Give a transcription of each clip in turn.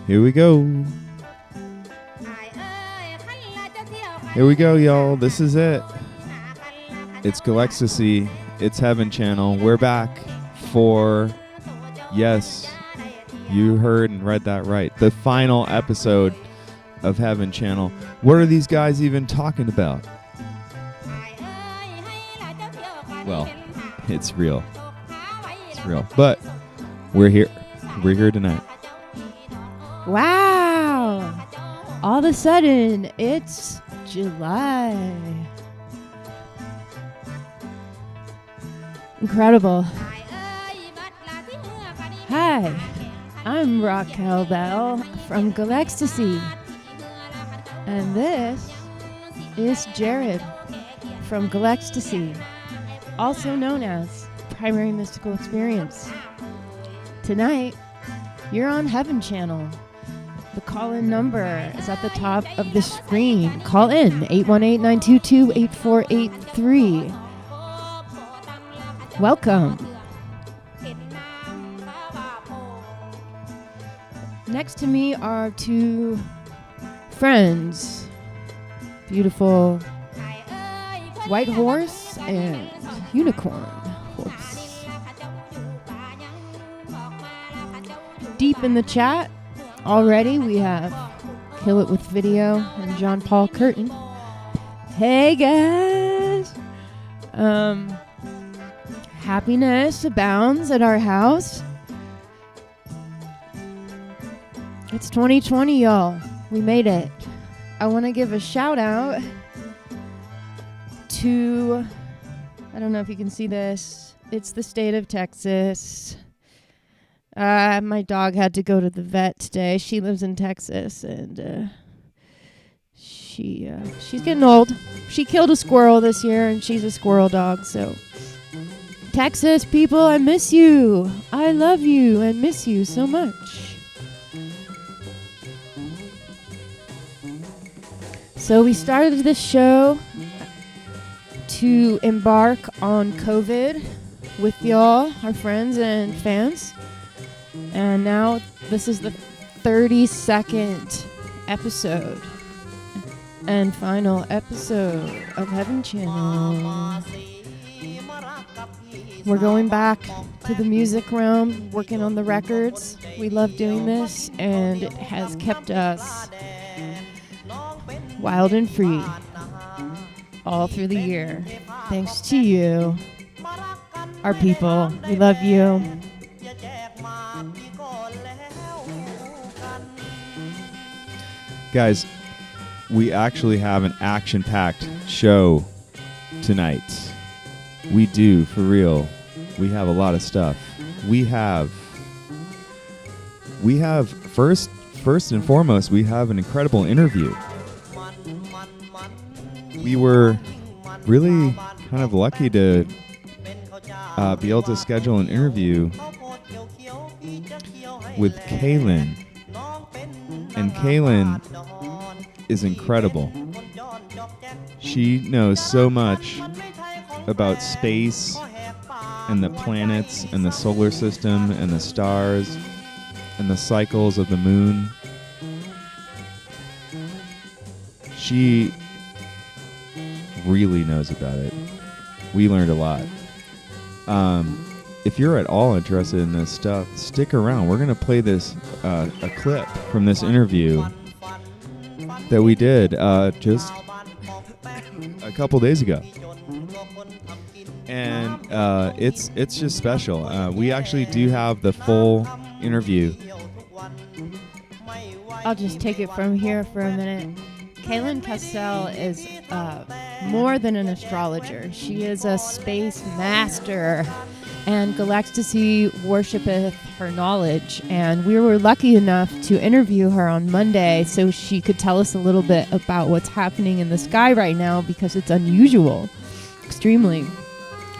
Here we go. Here we go, y'all. This is it. It's Galecstasy. It's Heaven Channel. We're back for, yes, you heard and read that right, the final episode of Heaven Channel. What are these guys even talking about? Well, it's real. It's real. But we're here. We're here tonight. Wow. All of a sudden, it's July. Incredible. Hi, I'm Raquel Bell from Galecstasy. And this is Jared from Galecstasy, also known as Primary Mystical Experience. Tonight, you're on Heaven Channel. The call-in number is at the top of the screen. Call in 818-922-8483. Welcome. Next to me are two friends. Beautiful white horse and unicorn horse. Deep in the chat already, we have Kill It With Video and John Paul Curtin. Hey guys! Happiness abounds at our house. It's 2020, y'all. We made it. I want to give a shout out to, I don't know if you can see this, it's the state of Texas. My dog had to go to the vet today. She lives in Texas, and she's getting old. She killed a squirrel this year, and she's a squirrel dog. So, Texas people, I miss you. I love you and miss you so much. So we started this show to embark on COVID with y'all, our friends and fans. And now this is the 32nd episode and final episode of Heaven Channel. We're going back to the music realm, working on the records. We love doing this, and it has kept us wild and free all through the year. Thanks to you, our people. We love you. Guys, we actually have an action-packed show tonight. We do, for real. We have a lot of stuff. We have first and foremost, we have an incredible interview. We were really kind of lucky to be able to schedule an interview with Kaylin. And Kaylin is incredible. She knows so much about space and the planets and the solar system and the stars and the cycles of the moon. She really knows about it. We learned a lot. If you're at all interested in this stuff, stick around. We're going to play this a clip from this interview that we did just a couple days ago. And it's just special. We actually do have the full interview. I'll just take it from here for a minute. Kaylin Cassell is more than an astrologer. She is a space master, and Galecstasy worshipeth her knowledge. And we were lucky enough to interview her on Monday so she could tell us a little bit about what's happening in the sky right now, because it's unusual, extremely.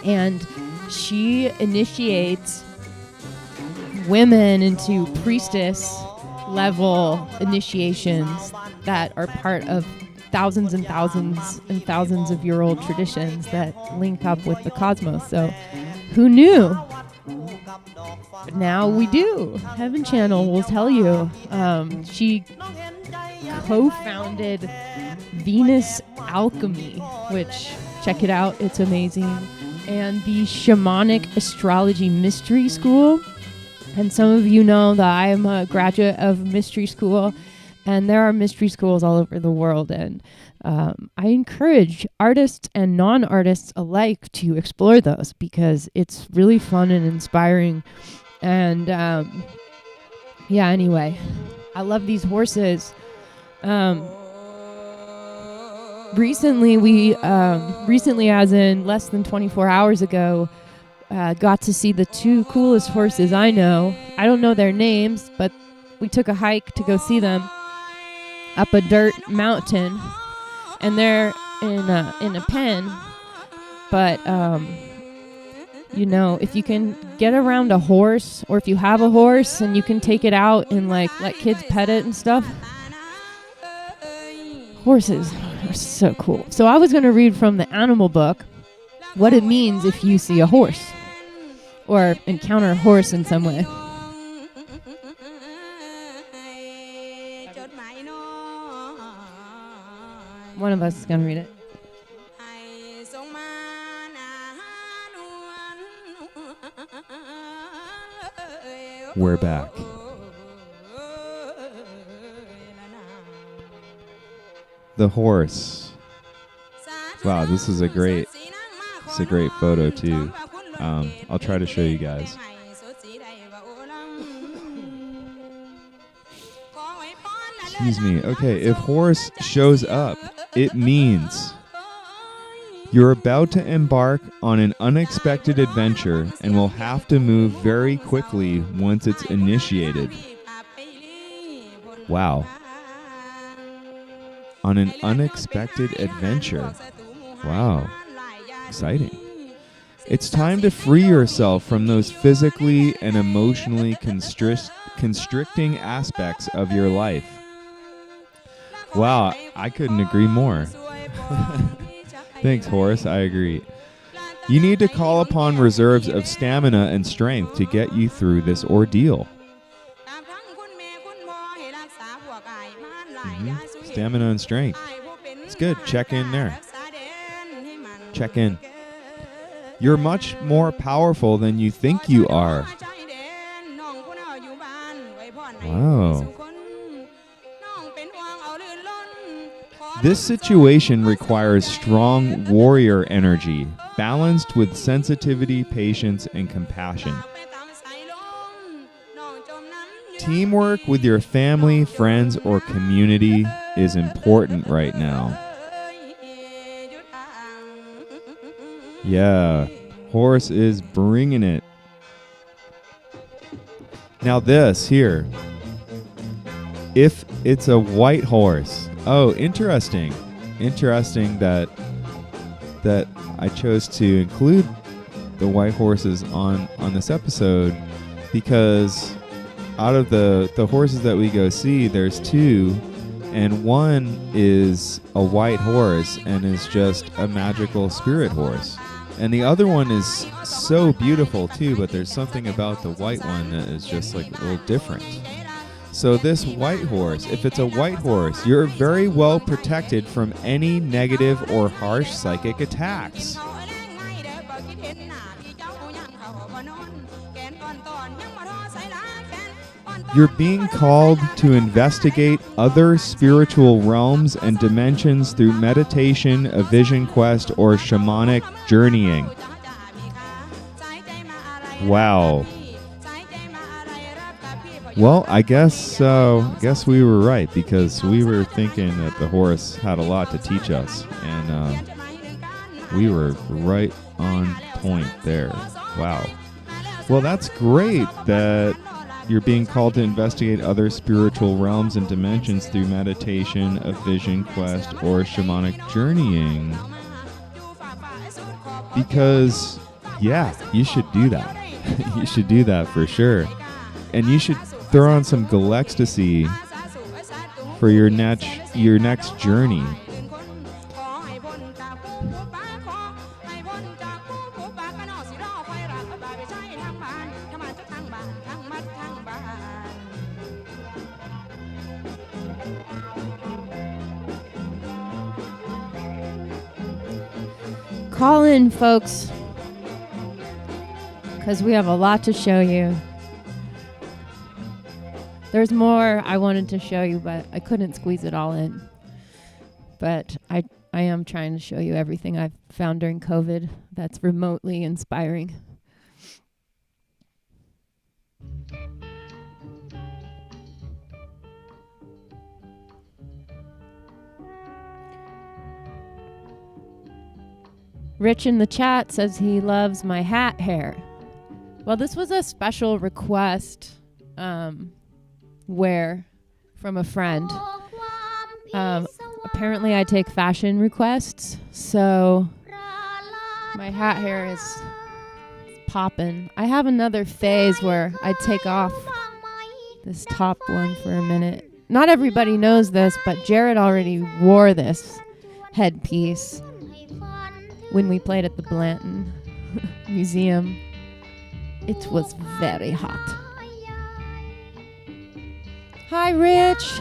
And she initiates women into priestess level initiations that are part of thousands and thousands and thousands of year old traditions that link up with the cosmos. So who knew? But now we do. Heaven Channel will tell you. She co-founded Venus Alchemy, which, check it out, it's amazing. And the Shamanic Astrology Mystery School. And some of you know that I am a graduate of Mystery School, and there are mystery schools all over the world. And I encourage artists and non-artists alike to explore those because it's really fun and inspiring. And yeah, anyway, I love these horses. Recently, as in less than 24 hours ago, got to see the two coolest horses I know. I don't know their names, but we took a hike to go see them up a dirt mountain, and they're in a pen. But you know, if you can get around a horse, or if you have a horse and you can take it out and like let kids pet it and stuff, horses are so cool. So I was going to read from the animal book what it means if you see a horse or encounter a horse in some way. One of us is going to read it. We're back. The horse. Wow, this is a great photo too. I'll try to show you guys. Excuse me. Okay, if horse shows up, it means you're about to embark on an unexpected adventure and will have to move very quickly once it's initiated. Wow. On an unexpected adventure. Wow. Exciting. It's time to free yourself from those physically and emotionally constricting aspects of your life. Wow, I couldn't agree more. Thanks, Horace. I agree. You need to call upon reserves of stamina and strength to get you through this ordeal. Stamina and strength. It's good. Check in there. Check in. You're much more powerful than you think you are. Wow. This situation requires strong warrior energy, balanced with sensitivity, patience, and compassion. Teamwork with your family, friends, or community is important right now. Yeah, horse is bringing it. Now this here, if it's a white horse. Oh, interesting. Interesting that I chose to include the white horses on this episode, because out of the horses that we go see, there's two, and one is a white horse and is just a magical spirit horse. And the other one is so beautiful too, but there's something about the white one that is just like a little different. So this white horse, if it's a white horse, you're very well protected from any negative or harsh psychic attacks. You're being called to investigate other spiritual realms and dimensions through meditation, a vision quest, or shamanic journeying. Wow. Well, I guess we were right, because we were thinking that the horse had a lot to teach us, and we were right on point there. Wow. Well, that's great that you're being called to investigate other spiritual realms and dimensions through meditation, a vision quest, or shamanic journeying. Because, yeah, you should do that. You should do that for sure. And you should throw on some Galecstasy for your next journey. Call in, folks, because we have a lot to show you. There's more I wanted to show you, but I couldn't squeeze it all in. But I am trying to show you everything I've found during COVID that's remotely inspiring. Rich in the chat says he loves my hat hair. Well, this was a special request wear from a friend. Apparently I take fashion requests, so my hat hair is popping. I have another phase where I take off this top one for a minute. Not everybody knows this, but Jared already wore this headpiece when we played at the Blanton Museum. It was very hot. Hi, Rich.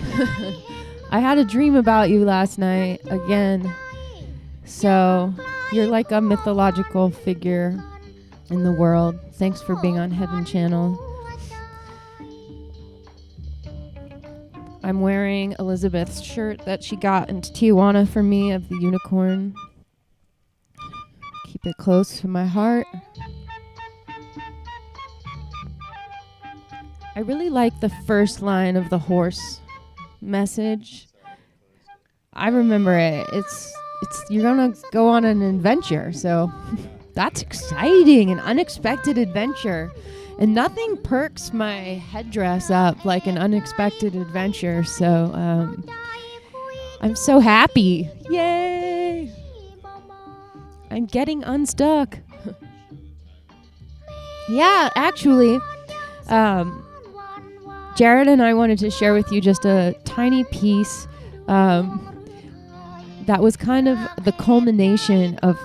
I had a dream about you last night again. So you're like a mythological figure in the world. Thanks for being on Heaven Channel. I'm wearing Elizabeth's shirt that she got in Tijuana for me of the unicorn. Keep it close to my heart. I really like the first line of the horse message. I remember it. It's you're gonna go on an adventure, so that's exciting, an unexpected adventure. And nothing perks my headdress up like an unexpected adventure, so I'm so happy. Yay! I'm getting unstuck. Yeah, actually, Jared and I wanted to share with you just a tiny piece that was kind of the culmination of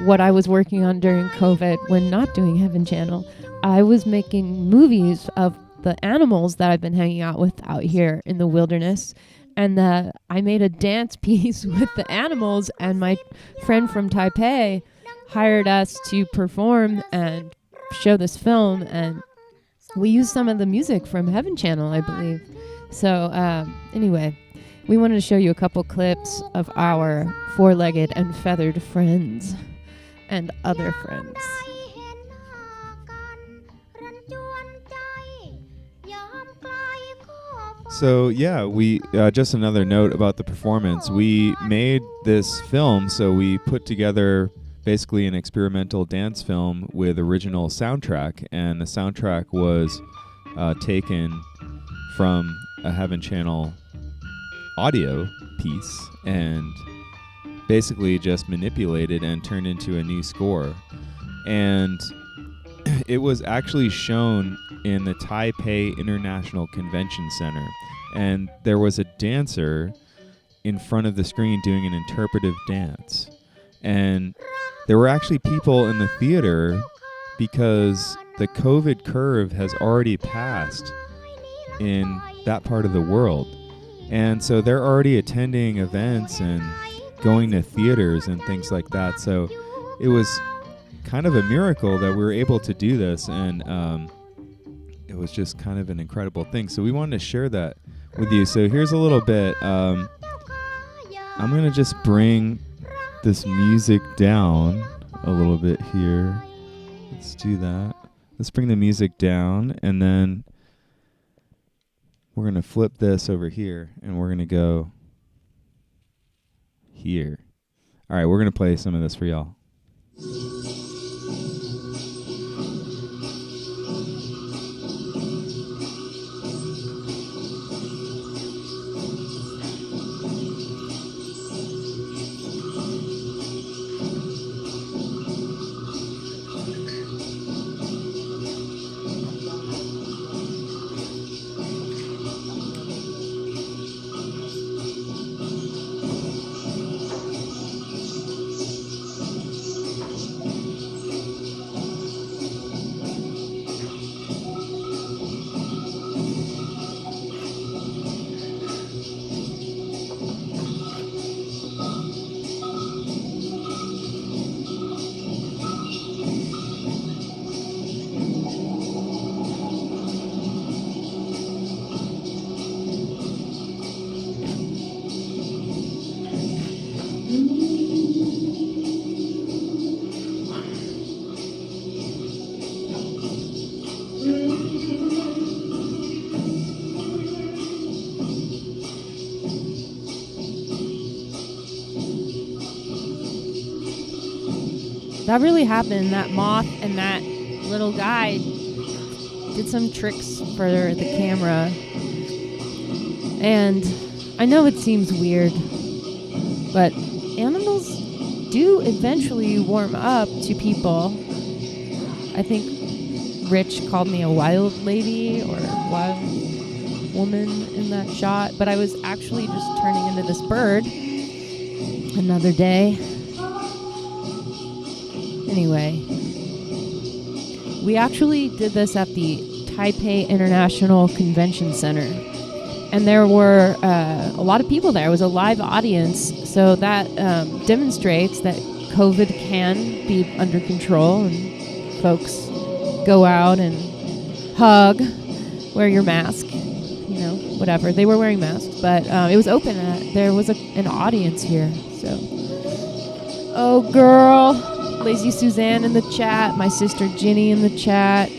what I was working on during COVID when not doing Heaven Channel. I was making movies of the animals that I've been hanging out with out here in the wilderness. And I made a dance piece with the animals, and my friend from Taipei hired us to perform and show this film, and we used some of the music from Heaven Channel, I believe. So anyway, we wanted to show you a couple clips of our four-legged and feathered friends and other friends. So yeah, we just another note about the performance. We made this film, so we put together basically an experimental dance film with original soundtrack, and the soundtrack was taken from a Heaven Channel audio piece and basically just manipulated and turned into a new score. And it was actually shown in the Taipei International Convention Center, and there was a dancer in front of the screen doing an interpretive dance. And there were actually people in the theater because the COVID curve has already passed in that part of the world. And so they're already attending events and going to theaters and things like that. So it was kind of a miracle that we were able to do this, and it was just kind of an incredible thing. So we wanted to share that with you. So here's a little bit. I'm going to just bring this music down a little bit here. Let's do that. Let's bring the music down, and then we're going to flip this over here, and we're going to go here. All right, we're going to play some of this for y'all. That really happened. That moth and that little guy did some tricks for the camera. And I know it seems weird, but animals do eventually warm up to people. I think Rich called me a wild lady or wild woman in that shot, but I was actually just turning into this bird. Another day. Anyway, we actually did this at the Taipei International Convention Center, and there were a lot of people there. It was a live audience, so that demonstrates that COVID can be under control, and folks go out and hug, wear your mask, you know, whatever. They were wearing masks, but it was open. There was an audience here, so. Oh, girl. Lazy Suzanne in the chat. My sister Ginny in the chat.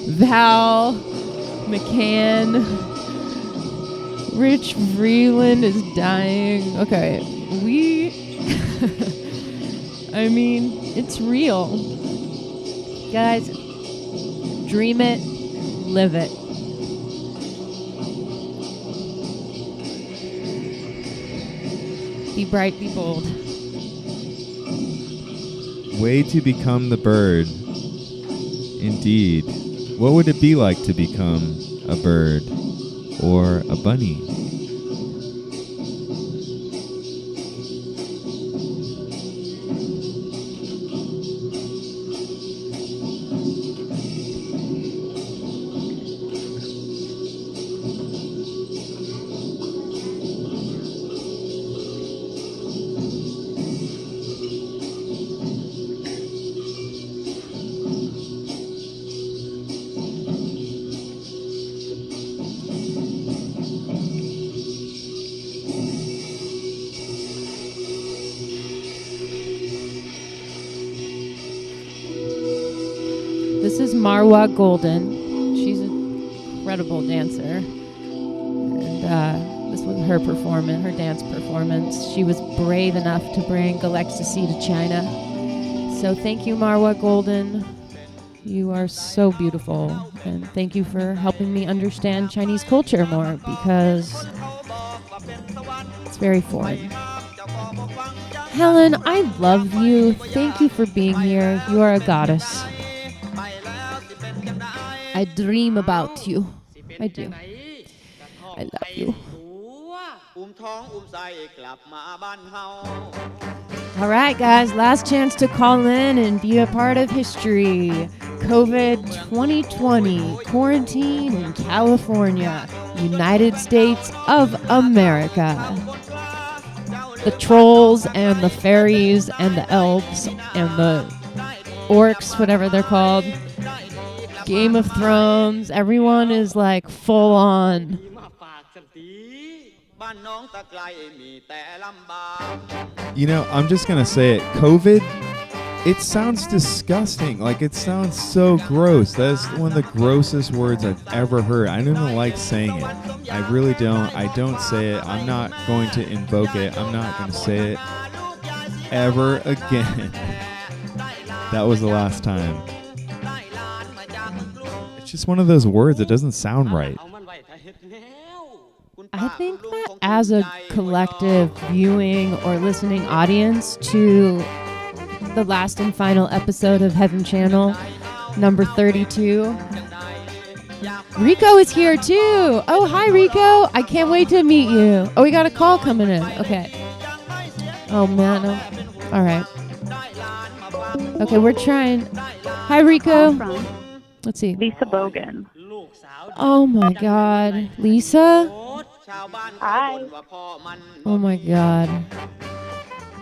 Val McCann. Rich Vreeland is dying. Okay, I mean, it's real. Guys, dream it, live it. Be bright, be bold. Way to become the bird. Indeed. What would it be like to become a bird or a bunny? This is Marwa Golden. She's an incredible dancer. And this was her performance, her dance performance. She was brave enough to bring Galecstasy to China. So thank you, Marwa Golden. You are so beautiful. And thank you for helping me understand Chinese culture more, because it's very foreign. Helen, I love you. Thank you for being here. You are a goddess. I dream about you. I do. I love you. All right, guys, last chance to call in and be a part of history. COVID 2020, quarantine in California, United States of America. The trolls and the fairies and the elves and the orcs, whatever they're called. Game of Thrones, everyone is like full on. You know, I'm just going to say it. COVID, it sounds disgusting. Like, it sounds so gross. That's one of the grossest words I've ever heard. I don't even like saying it. I really don't. I don't say it. I'm not going to invoke it. I'm not going to say it ever again. That was the last time. It's just one of those words. It doesn't sound right. I think that as a collective viewing or listening audience to the last and final episode of Heaven Channel, number 32, Rico is here too. Oh, hi, Rico. I can't wait to meet you. Oh, we got a call coming in. Okay. Oh, man. Oh. All right. Okay, we're trying. Hi, Rico. Let's see. Lisa Bogan. Oh, my God. Lisa? Hi. Oh, my God.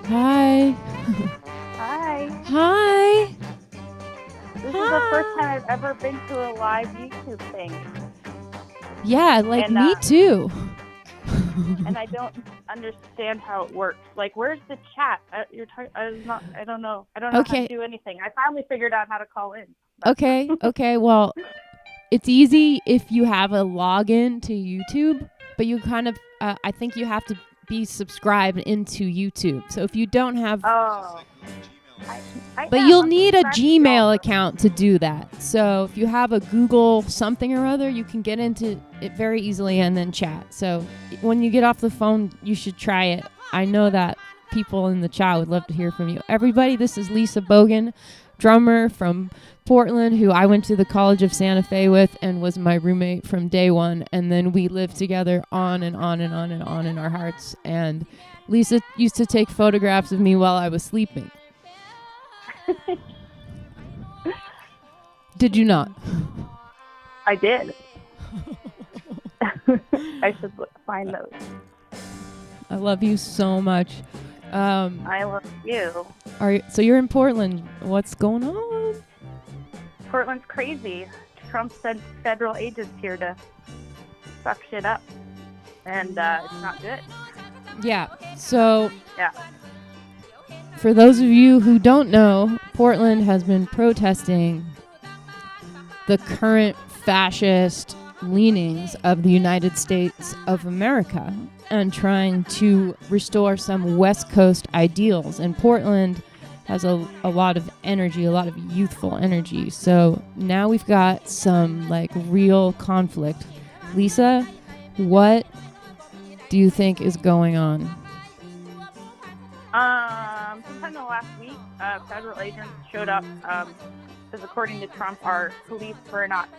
Hi. Hi. Hi. This is the first time I've ever been to a live YouTube thing. Yeah, like and, me too. And I don't understand how it works. Like, where's the chat? I don't know. I don't know how to do anything. I finally figured out how to call in. Okay. Well, it's easy if you have a login to YouTube, but you kind of, I think you have to be subscribed into YouTube. So if you don't have, But you'll need a Gmail account to do that. So if you have a Google something or other, you can get into it very easily and then chat. So when you get off the phone, you should try it. I know that people in the chat would love to hear from you. Everybody, this is Lisa Bogan, drummer from Portland, who I went to the College of Santa Fe with and was my roommate from day one. And then we lived together on and on and on and on in our hearts. And Lisa used to take photographs of me while I was sleeping. Did you not? I did. I should find those. I love you so much. I love you. So you're in Portland. What's going on? Portland's crazy. Trump sent federal agents here to fuck shit up. And it's not good. Yeah. So... Yeah. For those of you who don't know, Portland has been protesting the current fascist leanings of the United States of America and trying to restore some West Coast ideals. And Portland has a lot of energy, a lot of youthful energy. So now we've got some like real conflict. Lisa, what do you think is going on? Sometime in the last week, federal agents showed up, because according to Trump, our police were not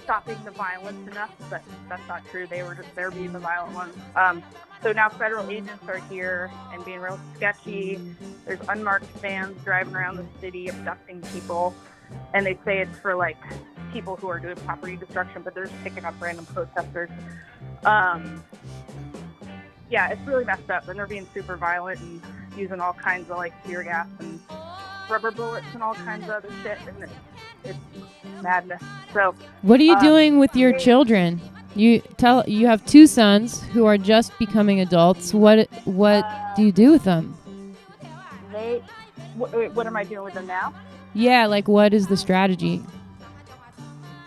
stopping the violence enough, but that's not true. They were just there being the violent ones. So now federal agents are here and being real sketchy. There's unmarked vans driving around the city abducting people, and they say it's for like people who are doing property destruction, but they're just picking up random protesters. Yeah, it's really messed up, and they're being super violent and using all kinds of like tear gas and rubber bullets and all kinds of other shit, and it's madness. So, what are you doing with your children? You have 2 sons who are just becoming adults. What do you do with them? What am I doing with them now? Yeah, like what is the strategy?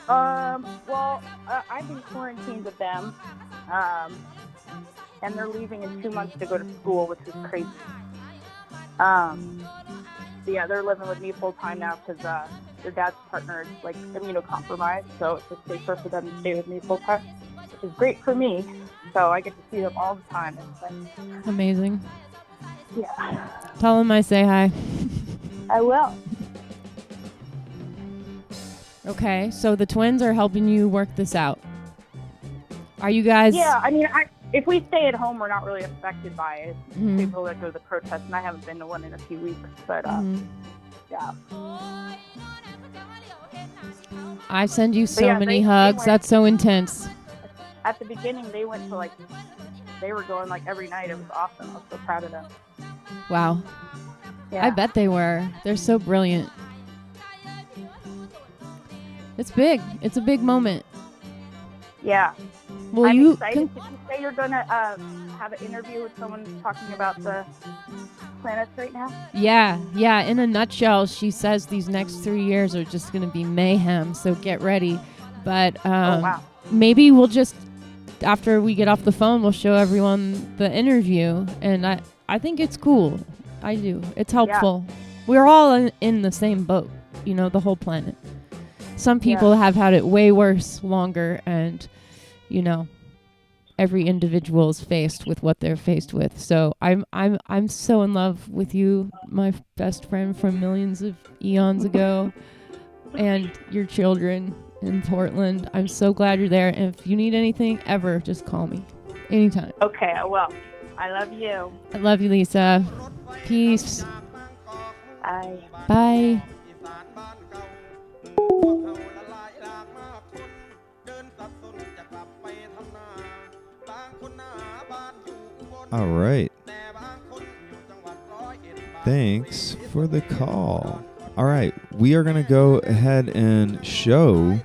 Well, I've been quarantined with them. And they're leaving in 2 months to go to school, which is crazy. Yeah, they're living with me full time now because their dad's partner is like immunocompromised, so it's just safer for them to stay with me full time, which is great for me. So I get to see them all the time. It's like, amazing. Yeah. Tell them I say hi. I will. Okay, so the twins are helping you work this out. Are you guys? Yeah, I mean, if we stay at home, we're not really affected by it. Mm-hmm. People that go to the protests, and I haven't been to one in a few weeks, but yeah. I send you so many hugs. That's so intense. At the beginning, they went to they were going every night. It was awesome. I was so proud of them. Wow. Yeah. I bet they were. They're so brilliant. It's big. It's a big moment. Yeah. Well, I'm excited. Did you say you're going to have an interview with someone talking about the planets right now? Yeah. In a nutshell, she says these next 3 years are just going to be mayhem, so get ready. But wow. Maybe we'll just, after we get off the phone, we'll show everyone the interview. And I think it's cool. I do. It's helpful. Yeah. We're all in the same boat, the whole planet. Some people have had it way worse, longer, and every individual is faced with what they're faced with. So I'm so in love with you, my best friend from millions of eons ago, and your children in Portland. I'm so glad you're there. And if you need anything ever, just call me anytime. Okay, I will. I love you. I love you, Lisa. Peace. Bye. Bye. All right. Thanks for the call. All right, we are going to go ahead and show.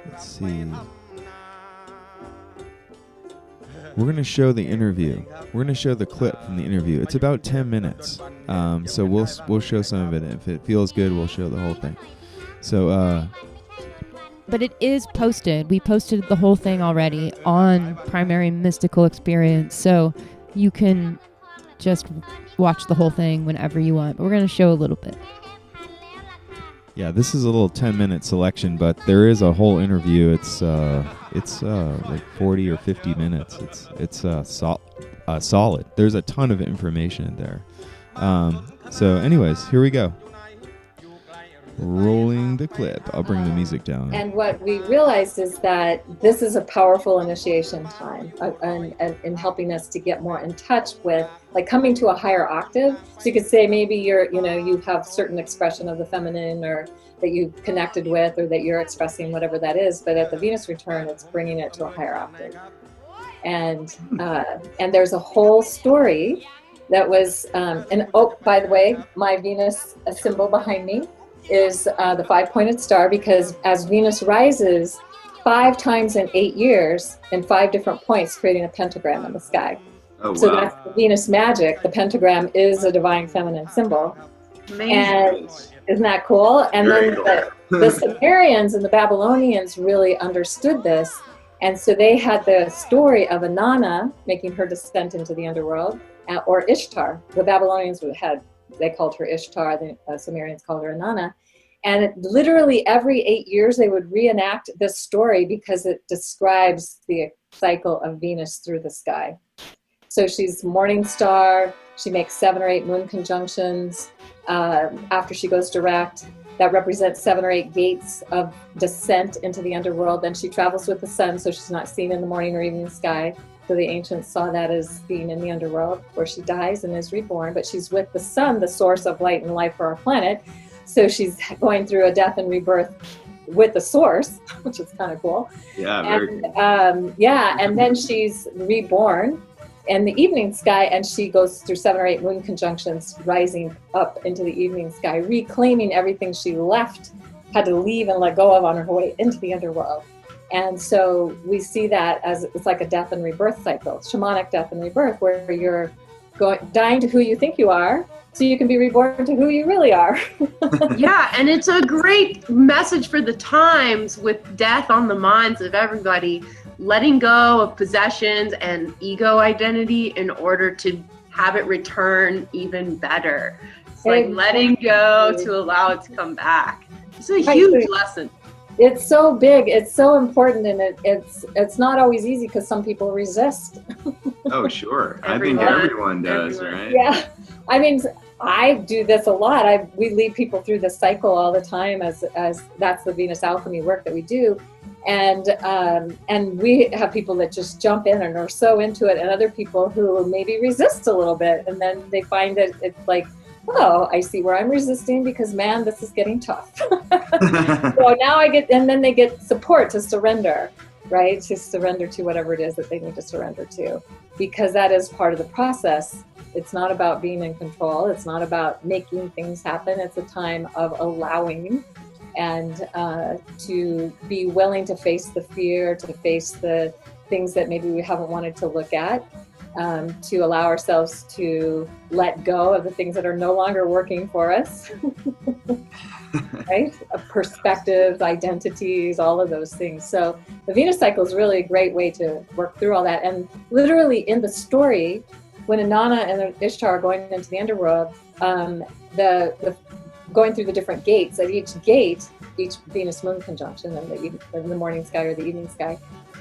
Let's see. We're going to show the interview. We're going to show the clip from the interview. It's about 10 minutes. So we'll show some of it. If it feels good, we'll show the whole thing. So but it is posted. We posted the whole thing already on Primary Mystical Experience, so you can just watch the whole thing whenever you want. But we're going to show a little bit. Yeah, this is a little 10-minute selection, but there is a whole interview. It's like 40 or 50 minutes. It's solid. There's a ton of information in there. So anyways, here we go. Rolling the clip. I'll bring the music down. And what we realized is that this is a powerful initiation time in helping us to get more in touch with, like, coming to a higher octave. So you could say maybe you have certain expression of the feminine, or that you connected with, or that you're expressing whatever that is. But at the Venus return, it's bringing it to a higher octave. And there's a whole story that was, by the way, my Venus symbol behind me is the 5-pointed star, because as Venus rises 5 times in 8 years in 5 different points, creating a pentagram in the sky. Oh, so wow. that's the Venus magic. The pentagram is a divine feminine symbol. Amazing. And isn't that cool? And Very then the Sumerians and the Babylonians really understood this. And so they had the story of Inanna making her descent into the underworld, or Ishtar. The Babylonians they called her Ishtar, the Sumerians called her Inanna. And literally every 8 years they would reenact this story, because it describes the cycle of Venus through the sky. So she's morning star, she makes 7 or 8 moon conjunctions after she goes direct. That represents 7 or 8 gates of descent into the underworld. Then she travels with the sun, so she's not seen in the morning or evening sky. So the ancients saw that as being in the underworld, where she dies and is reborn, but she's with the sun, the source of light and life for our planet. So she's going through a death and rebirth with the source, which is kind of cool. Yeah, very cool. And then she's reborn in the evening sky, and she goes through 7 or 8 moon conjunctions, rising up into the evening sky, reclaiming everything she had to leave and let go of on her way into the underworld. And so we see that as it's like a death and rebirth cycle, shamanic death and rebirth, where you're dying to who you think you are, so you can be reborn to who you really are. Yeah, and it's a great message for the times, with death on the minds of everybody, letting go of possessions and ego identity in order to have it return even better. It's like letting go to allow it to come back. It's a huge lesson. It's so big, it's so important, and it's not always easy, because some people resist. Oh, sure. I think everyone does, right? Yeah. I mean, I do this a lot. We lead people through this cycle all the time, as that's the Venus alchemy work that we do. And we have people that just jump in and are so into it, and other people who maybe resist a little bit, and then they find that it's like, oh, I see where I'm resisting, because man, this is getting tough. So now and then they get support to surrender, right? To surrender to whatever it is that they need to surrender to, because that is part of the process. It's not about being in control. It's not about making things happen. It's a time of allowing, and to be willing to face the fear, to face the things that maybe we haven't wanted to look at. To allow ourselves to let go of the things that are no longer working for us, right? Perspectives, identities, all of those things. So the Venus cycle is really a great way to work through all that. And literally in the story, when Inanna and Ishtar are going into the underworld, the going through the different gates, at each gate, each Venus moon conjunction in the morning sky or the evening sky,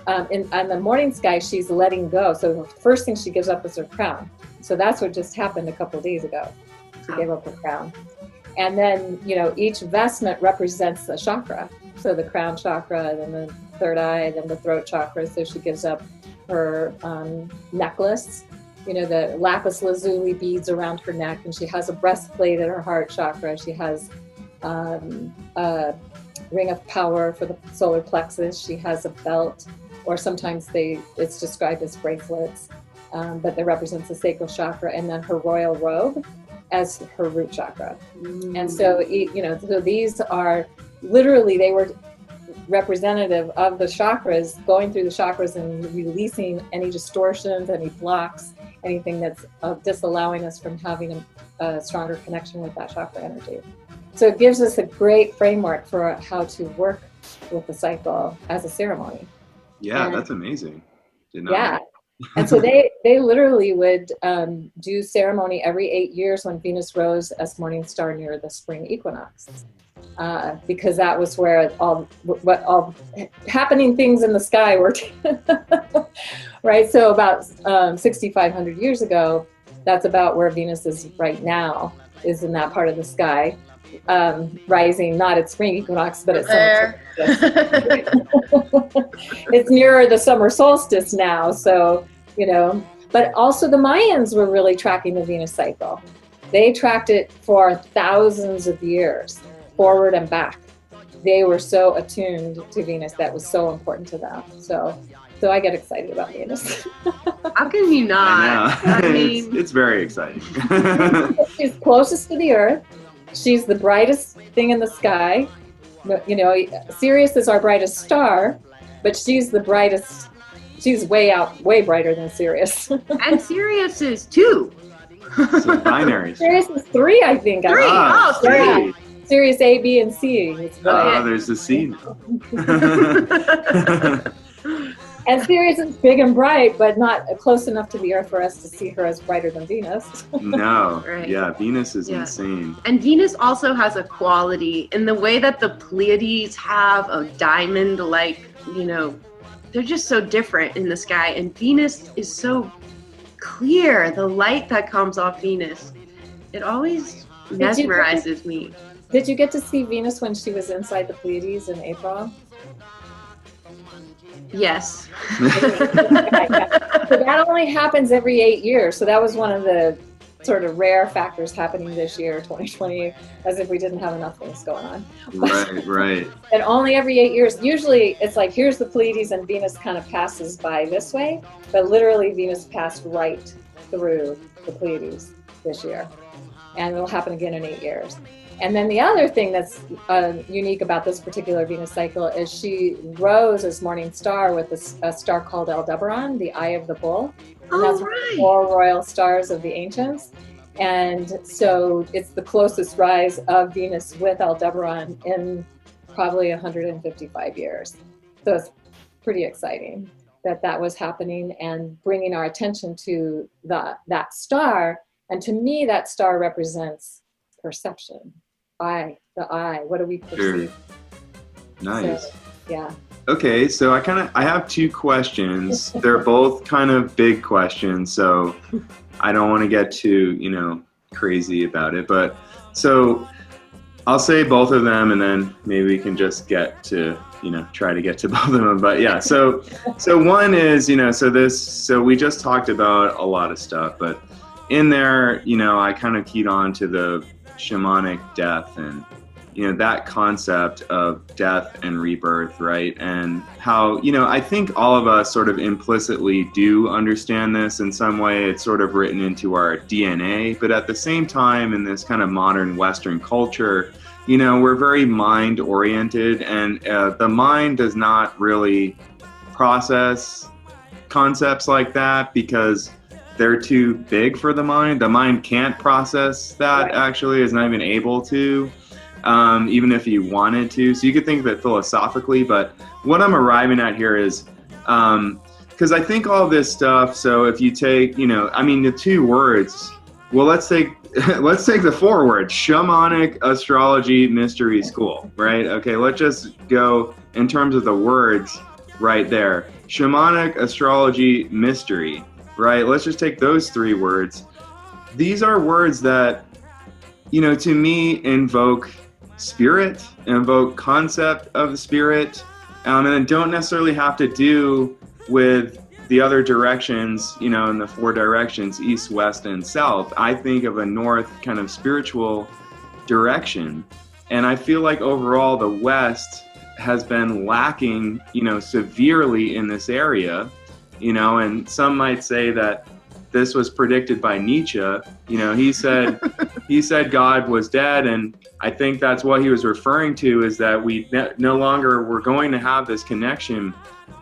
on the morning sky, she's letting go. So the first thing she gives up is her crown. So that's what just happened a couple of days ago. She gave up her crown. And then, each vestment represents a chakra. So the crown chakra, then the third eye, then the throat chakra. So she gives up her necklace, the lapis lazuli beads around her neck, and she has a breastplate at her heart chakra. She has a ring of power for the solar plexus. She has a belt, or sometimes it's described as bracelets, but that represents the sacral chakra, and then her royal robe as her root chakra. And so, so these are literally, they were representative of the chakras, going through the chakras and releasing any distortions, any blocks, anything that's disallowing us from having a stronger connection with that chakra energy. So it gives us a great framework for how to work with the cycle as a ceremony. Yeah, And- that's amazing. Did not Yeah. know. And so they literally would do ceremony every 8 years when Venus rose as morning star near the spring equinox, because that was where all happening things in the sky were. Right. So about 6,500 years ago, that's about where Venus is right now, is in that part of the sky, rising not at spring equinox, but at summer solstice. It's nearer the summer solstice now, so but also the Mayans were really tracking the Venus cycle. They tracked it for thousands of years, forward and back. They were so attuned to Venus, that was so important to them. So I get excited about Venus. How can you not? I know. I mean, it's very exciting. She's closest to the Earth. She's the brightest thing in the sky. Sirius is our brightest star, but she's the brightest. She's way brighter than Sirius. and Sirius is 2. So binaries. Sirius is 3, I think. 3. Ah, Oh, 3. Yeah. Sirius A, B, and C. It's Oh, there's the C. And Sirius is big and bright, but not close enough to the Earth for us to see her as brighter than Venus. No. Right. Yeah, Venus is Yeah. insane. And Venus also has a quality in the way that the Pleiades have a diamond, they're just so different in the sky. And Venus is so clear. The light that comes off Venus, it always mesmerizes me. Did you get to see Venus when she was inside the Pleiades in April? Yes. So that only happens every 8 years. So that was one of the sort of rare factors happening this year, 2020, as if we didn't have enough things going on. Right. And only every 8 years. Usually it's like, here's the Pleiades and Venus kind of passes by this way, but literally Venus passed right through the Pleiades this year. And it'll happen again in 8 years. And then the other thing that's unique about this particular Venus cycle is she rose as morning star with a star called Aldebaran, the Eye of the Bull. And that's one of the 4 royal stars of the ancients. And so it's the closest rise of Venus with Aldebaran in probably 155 years. So it's pretty exciting that was happening and bringing our attention to that star. And to me, that star represents perception. The eye. What do we perceive? Sure. Nice. So, yeah. Okay, so I have 2 questions. They're both kind of big questions, so I don't want to get too, crazy about it. But so I'll say both of them, and then maybe we can just get to, try to get to both of them. But yeah, so one is, so we just talked about a lot of stuff, but in there, I kind of keyed on to the shamanic death and that concept of death and rebirth, right? And how I think all of us sort of implicitly do understand this in some way. It's sort of written into our DNA, but at the same time, in this kind of modern Western culture, we're very mind oriented, and the mind does not really process concepts like that because they're too big for the mind. The mind can't process that, right. Actually, is not even able to, even if you wanted to. So you could think of it philosophically, but what I'm arriving at here is, because I think all this stuff, so if you take, the 2 words, well, let's take the 4 words, shamanic astrology mystery school, right? Okay, let's just go in terms of the words right there. Shamanic astrology mystery. Right, let's just take those 3 words. These are words that, to me invoke spirit, invoke concept of the spirit, and don't necessarily have to do with the other directions, in the 4 directions, east, west, and south. I think of a north kind of spiritual direction. And I feel like overall the West has been lacking, severely in this area. And some might say that this was predicted by Nietzsche. He said God was dead, and I think that's what he was referring to, is that we no longer were going to have this connection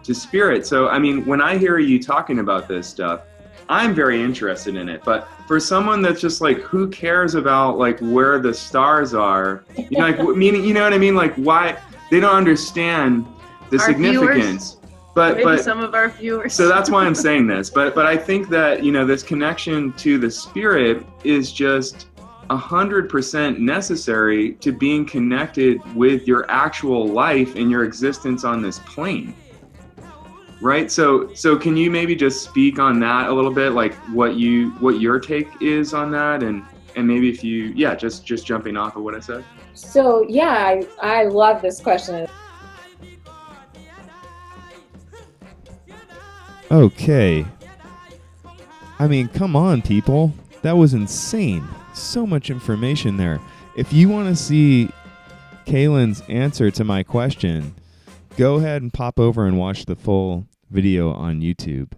to spirit. So, when I hear you talking about this stuff, I'm very interested in it. But for someone that's just like, who cares about like where the stars are? Meaning, you know what I mean? Like, why? they don't understand the Our significance. Maybe some of our viewers. So that's why I'm saying this. But I think that, you know, this connection to the spirit is just 100% necessary to being connected with your actual life and your existence on this plane. Right? So can you maybe just speak on that a little bit, like what your take is on that, and maybe if you, just jumping off of what I said. So yeah, I love this question. Okay. I mean, come on, people. That was insane. So much information there. If you want to see Kaylin's answer to my question, go ahead and pop over and watch the full video on YouTube.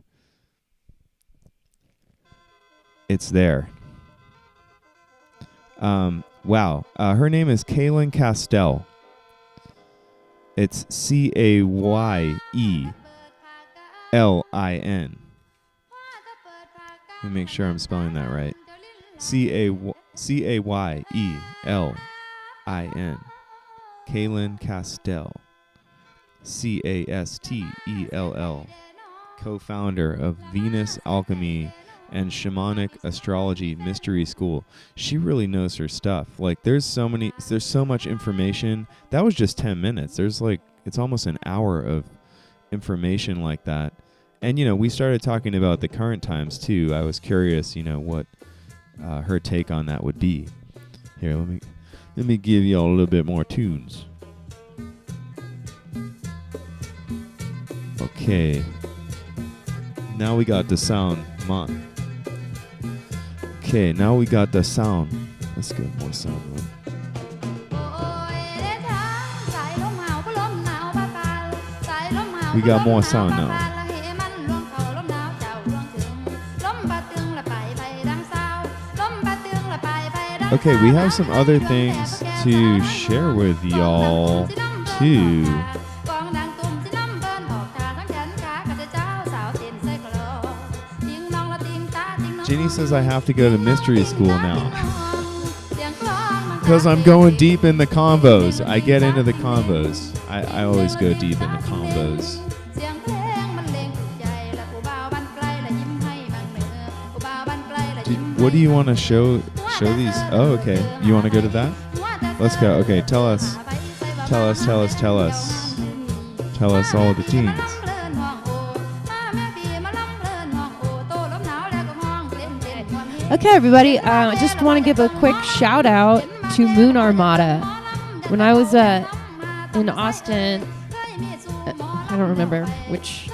It's there. Wow. Her name is Kaylin Castell. It's Cayeylin. Let me make sure I'm spelling that right. Cayeylin. Kaylin Castell. Castell. Co-founder of Venus Alchemy and Shamanic Astrology Mystery School. She really knows her stuff. Like, there's so much information. That was just 10 minutes. It's almost an hour of information like that. And, you know, we started talking about the current times too. I was curious, you know, what her take on that would be. Here, let me give y'all a little bit more tunes. Okay. Now we got the sound. Okay, now we got the sound. Let's get more sound. We got more sound now. Okay, we have some other things to share with y'all too. Ginny says I have to go to mystery school now. Because I'm going deep in the combos. I get into the combos. I always go deep in the combos. What do you want to show these? Oh, okay. You want to go to that? Let's go. Okay, tell us. Tell us all the teens. Okay, everybody. I just want to give a quick shout out to Moon Armada. When I was in Austin, I don't remember which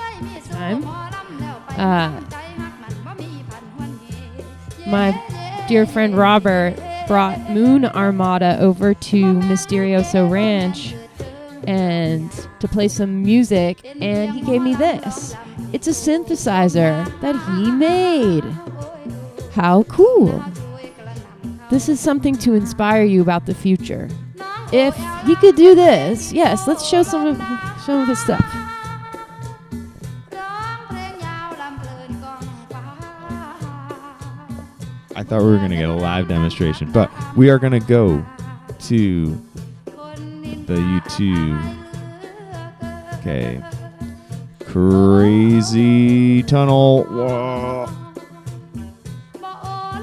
time, my dear friend Robert brought Moon Armada over to Mysterioso Ranch and to play some music, and he gave me this. It's a synthesizer that he made. How cool. This is something to inspire you about the future. If he could do this, yes, let's show some of his stuff. I thought we were going to get a live demonstration, but we are going to go to the YouTube. Okay. Crazy tunnel. Whoa.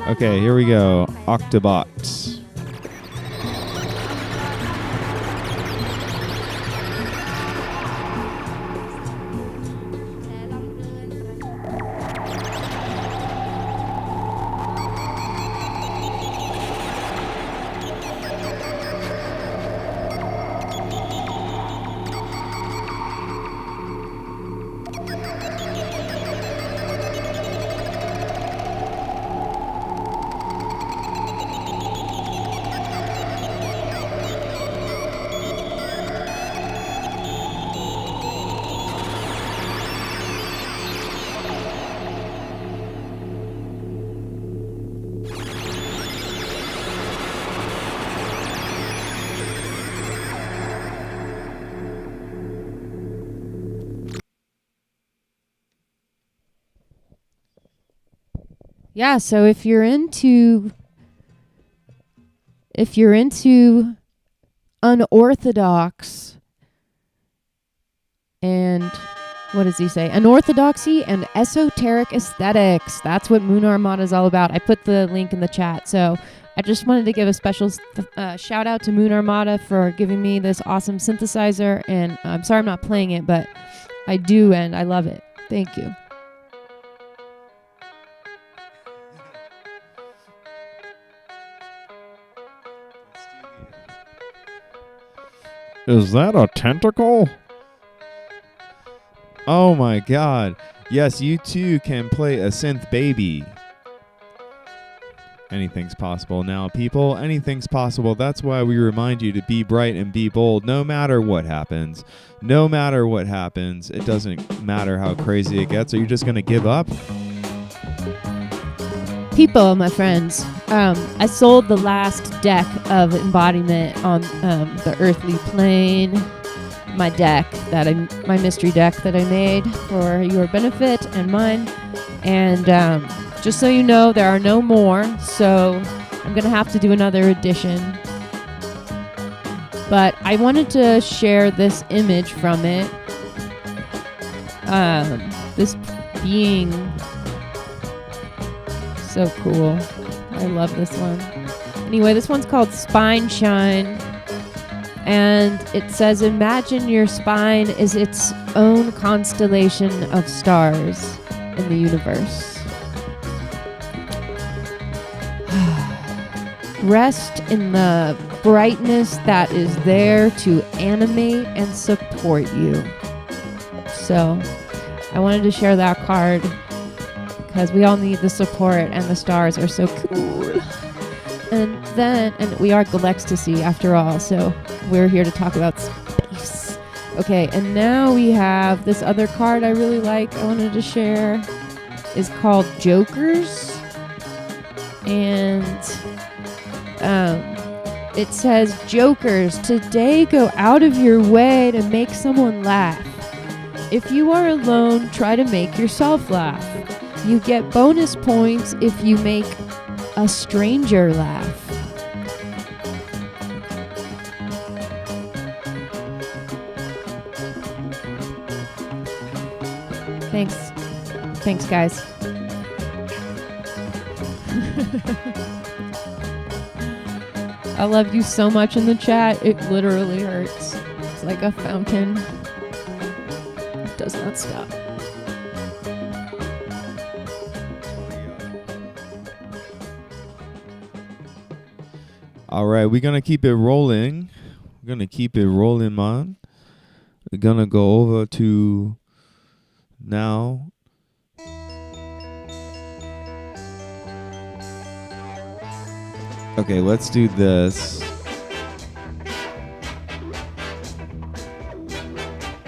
Okay, here we go. Octobot. Yeah, so if you're into unorthodox and what does he say? Unorthodoxy and esoteric aesthetics. That's what Moon Armada is all about. I put the link in the chat. So I just wanted to give a special shout out to Moon Armada for giving me this awesome synthesizer. And I'm sorry I'm not playing it, but I do, and I love it. Thank you. Is that a tentacle? Oh my god. Yes, you too can play a synth baby. Anything's possible now, people. Anything's possible. That's why we remind you to be bright and be bold no matter what happens. No matter what happens. It doesn't matter how crazy it gets. Are you just going to give up? People, my friends, I sold the last deck of embodiment on the earthly plane. My mystery deck that I made for your benefit and mine. And just so you know, there are no more, so I'm going to have to do another edition. But I wanted to share this image from it. This being so cool. I love this one. Anyway, this one's called Spine Shine. And it says, imagine your spine is its own constellation of stars in the universe. Rest in the brightness that is there to animate and support you. So, I wanted to share that card because we all need the support, and the stars are so cool. And we are Galecstasy after all, so we're here to talk about space. Okay, and now we have this other card I really like. I wanted to share. Is called Jokers, and it says, Jokers, today go out of your way to make someone laugh. If you are alone, try to make yourself laugh. You get bonus points if you make a stranger laugh. Thanks, guys. I love you so much in the chat. It literally hurts. It's like a fountain. It does not stop. All right, we're going to keep it rolling. Man. We're going to go over to now. Okay, let's do this.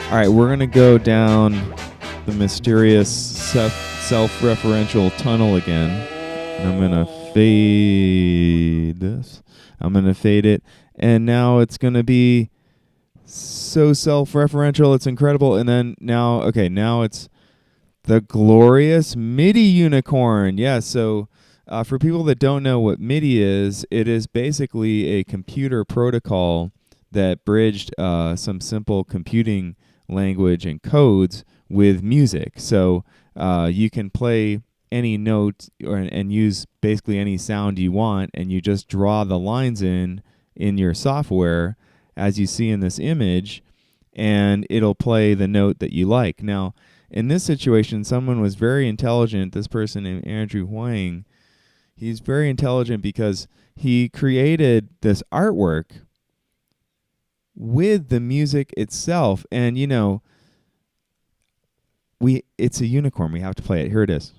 All right, we're going to go down the mysterious self-referential tunnel again. And I'm going to fade this. I'm going to fade it. And now it's going to be so self-referential. It's incredible. And then now it's the glorious MIDI unicorn. Yeah, so for people that don't know what MIDI is, it is basically a computer protocol that bridged some simple computing language and codes with music. So you can play any note and use basically any sound you want, and you just draw the lines in your software as you see in this image, and it'll play the note that you like. Now, in this situation, someone was very intelligent, this person named Andrew Huang. He's very intelligent because he created this artwork with the music itself. And, you know, it's a unicorn. We have to play it. Here it is.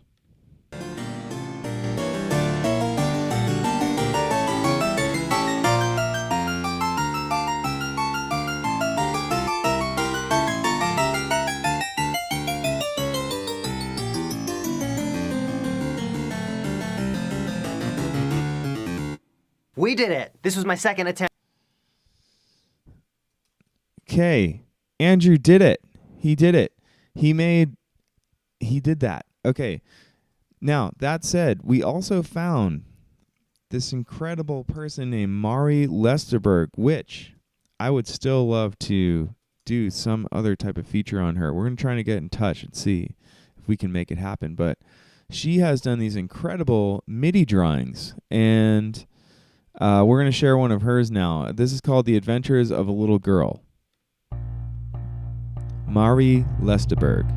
We did it. This was my second attempt. Okay. Andrew did it. He did it. He did that. Okay. Now, that said, we also found this incredible person named Mari Lesterberg, which I would still love to do some other type of feature on her. We're going to try to get in touch and see if we can make it happen. But she has done these incredible MIDI drawings, and we're going to share one of hers now. This is called The Adventures of a Little Girl. Mari Lesteberg.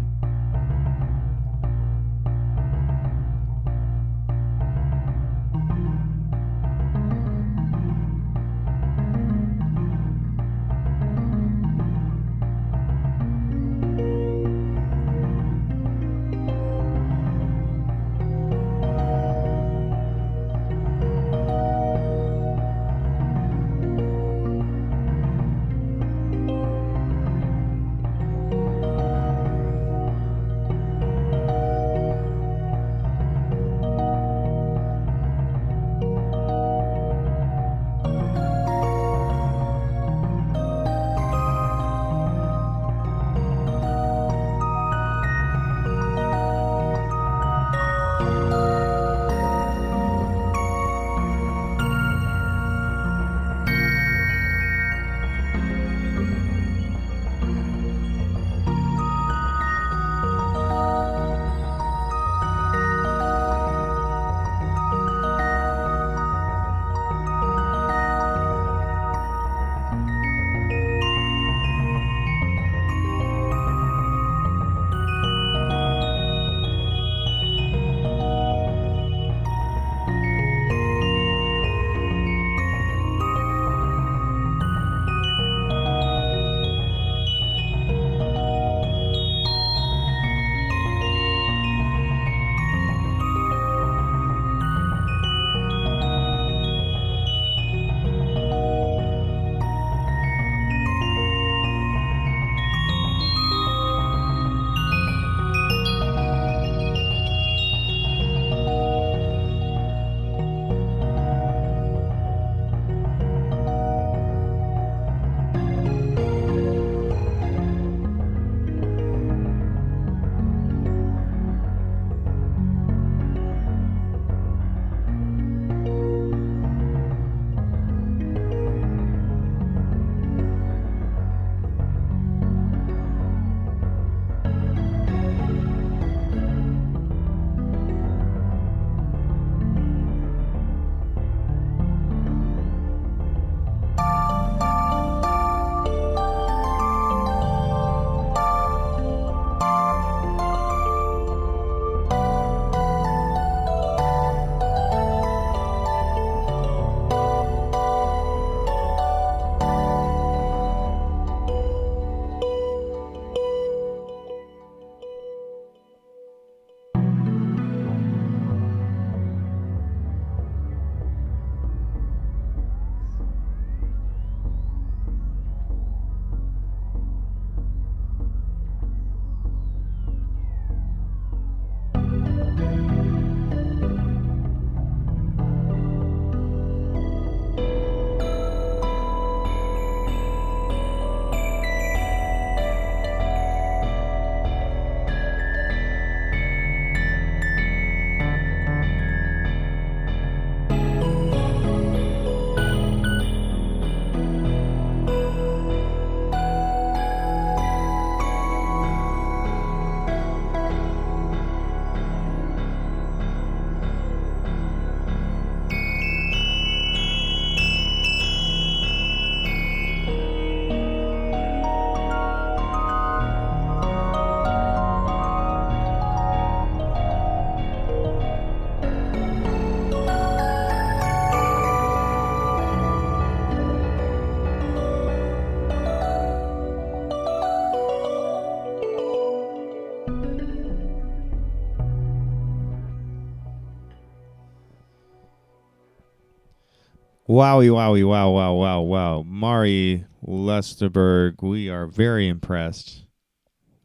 Wowie, wowie, wow, wow, wow, wow. Mari Lesteberg, we are very impressed.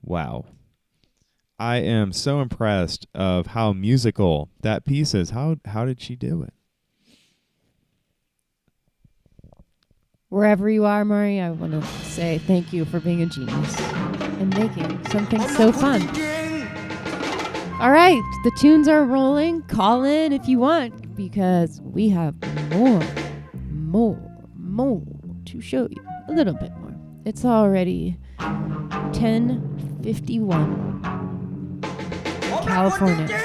Wow. I am so impressed of how musical that piece is. How did she do it? Wherever you are, Mari, I want to say thank you for being a genius and making something so fun. All right, the tunes are rolling. Call in if you want, because we have more to show you. A little bit more. It's already 10:51 California.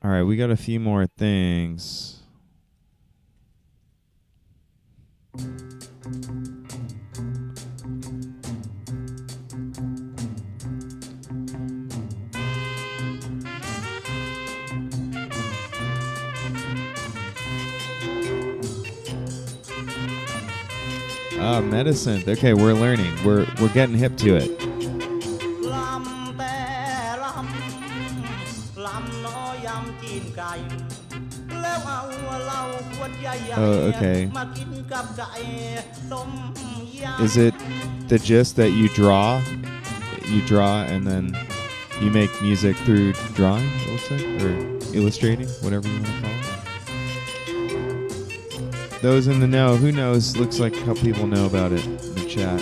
All right, we got a few more things. Medicine. Okay, we're learning. We're getting hip to it. Oh, okay. Is it the gist that you draw? You draw and then you make music through drawing, it looks like? Or illustrating, whatever you want to call it? Those in the know, who knows? Looks like a couple people know about it in the chat.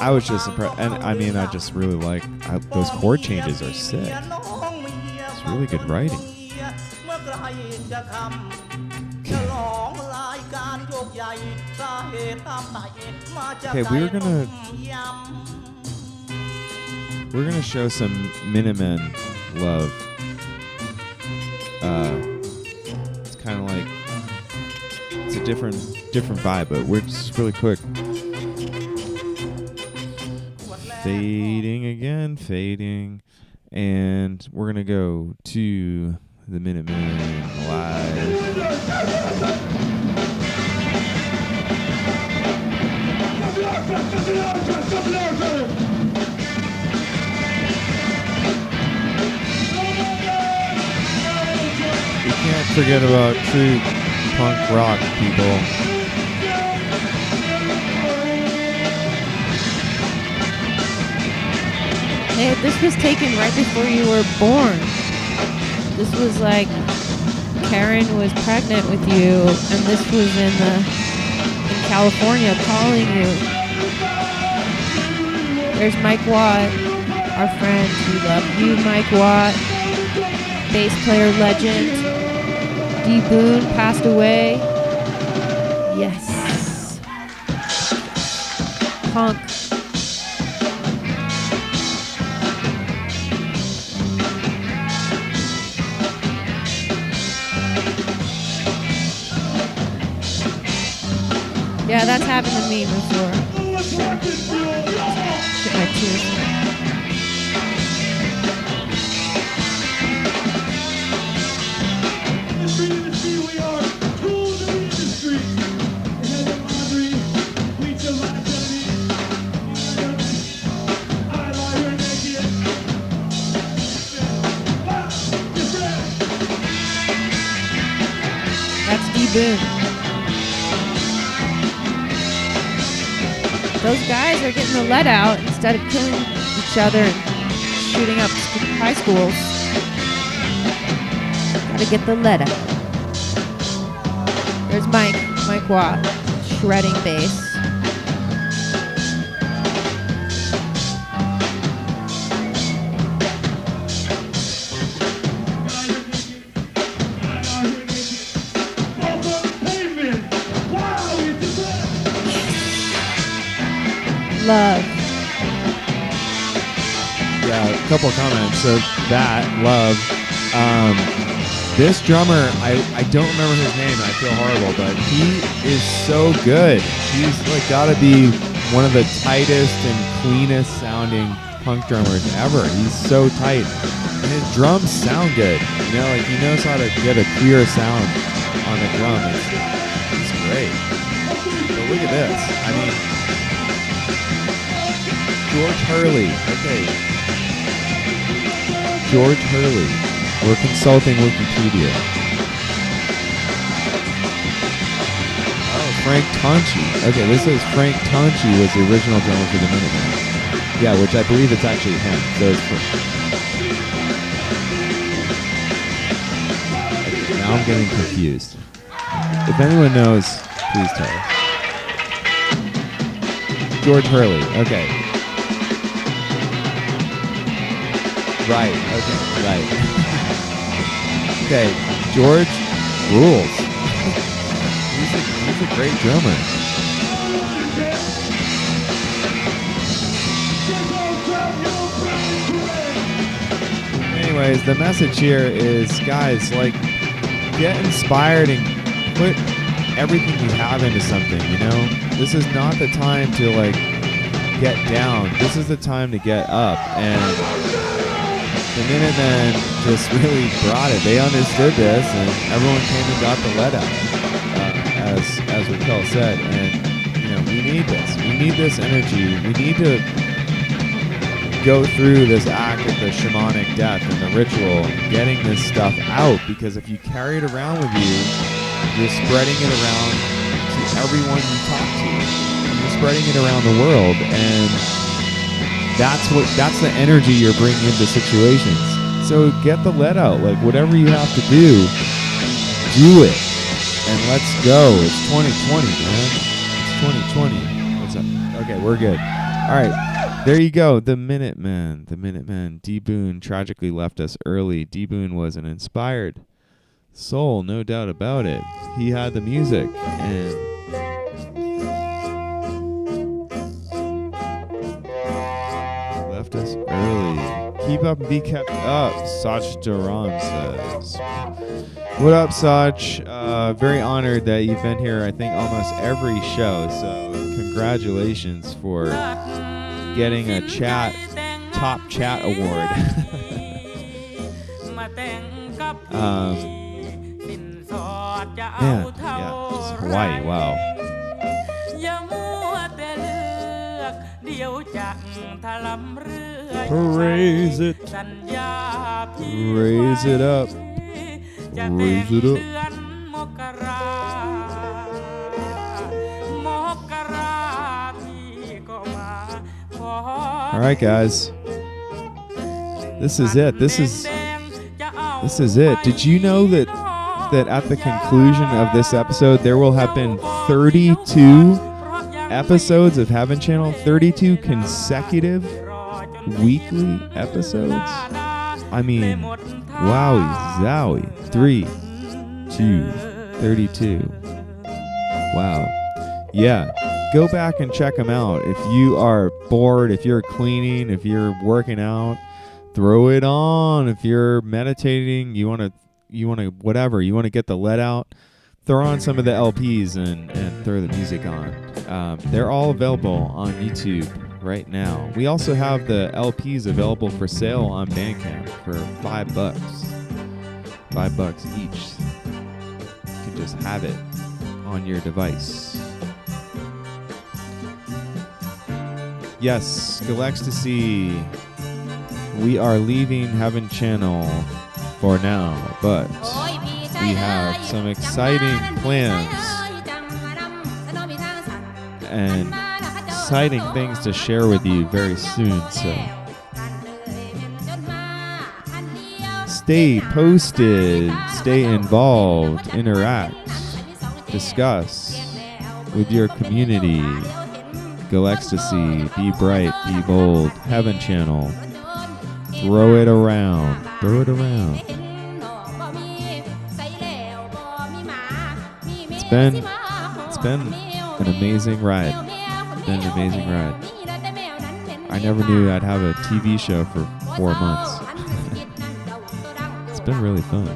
I was just impressed. And I mean, I just really like those chord changes are sick. It's really good writing. Okay, we're gonna show some Minutemen love. It's kind of like it's a different vibe, but we're just really quick. Fading, and we're gonna go to the Minutemen live. You can't forget about true punk rock, people. Hey, this was taken right before you were born. This was like Karen was pregnant with you, and this was in California calling you. There's Mike Watt, our friend. We love you, Mike Watt. Bass player legend. D. Boone passed away. Yes. Punk. Yeah, that's happened to me before. Get my tears. That's D. Boone. Those guys are getting the lead out instead of killing each other and shooting up high schools. Gotta get the lead out. There's Mike Watt, shredding bass. Love. Yeah, a couple of comments. So that, love. This drummer, I don't remember his name, and I feel horrible, but he is so good. He's like gotta be one of the tightest and cleanest sounding punk drummers ever. He's so tight. And his drums sound good. You know, like he knows how to get a clear sound on the drum. It's great. But look at this. I mean, George Hurley. Okay. George Hurley. We're consulting Wikipedia. Oh, Frank Tonchi. Okay, this says Frank Tonchi was the original drummer for the Minutemen. Yeah, which I believe it's actually him. So it's okay, now I'm getting confused. If anyone knows, please tell us. George Hurley. Okay. Right. Okay. Right. Okay. George rules. He's a great drummer. Anyways, the message here is, guys, like, get inspired and put everything you have into something, you know? This is not the time to, like, get down. This is the time to get up. And the Minutemen just really brought it. They understood this, and everyone came and got the let out, as Raquel said. And, you know, we need this. We need this energy. We need to go through this act of the shamanic death and the ritual, getting this stuff out, because if you carry it around with you, you're spreading it around to everyone you talk to. You're spreading it around the world, and that's the energy you're bringing into situations. So get the let out. Like, whatever you have to do it. And let's go. It's 2020, man. It's 2020. What's up? Okay, we're good. All right. There you go, the Minutemen. The Minutemen. D. Boone tragically left us early. D. Boone was an inspired soul, no doubt about it. He had the music, and left us early. Keep up and be kept up, Sach Duran says. What up, Sach? Very honored that you've been here, I think, almost every show, so congratulations for getting a top chat award. Yeah, just Hawaii, wow. Raise it up, raise it up. All right, guys. This is it. This is it. Did you know that at the conclusion of this episode, there will have been 32 episodes of Heaven Channel, 32 consecutive weekly episodes? I mean, wowie zowie. 3, 2, 32. Wow. Yeah. Go back and check them out. If you are bored, if you're cleaning, if you're working out, throw it on. If you're meditating, you want to whatever, you want to get the let out, throw on some of the LPs and throw the music on. They're all available on YouTube right now. We also have the LPs available for sale on BANDCAMP for $5. $5 each. You can just have it on your device. Yes, Galecstasy. We are leaving Heaven Channel for now, but we have some exciting plans and exciting things to share with you very soon. So stay posted, stay involved, interact, discuss with your community. Galecstasy, be bright, be bold, Heaven Channel. Throw it around. Throw it around. It's been an amazing ride. Been an amazing ride. I never knew I'd have a TV show for 4 months. It's been really fun.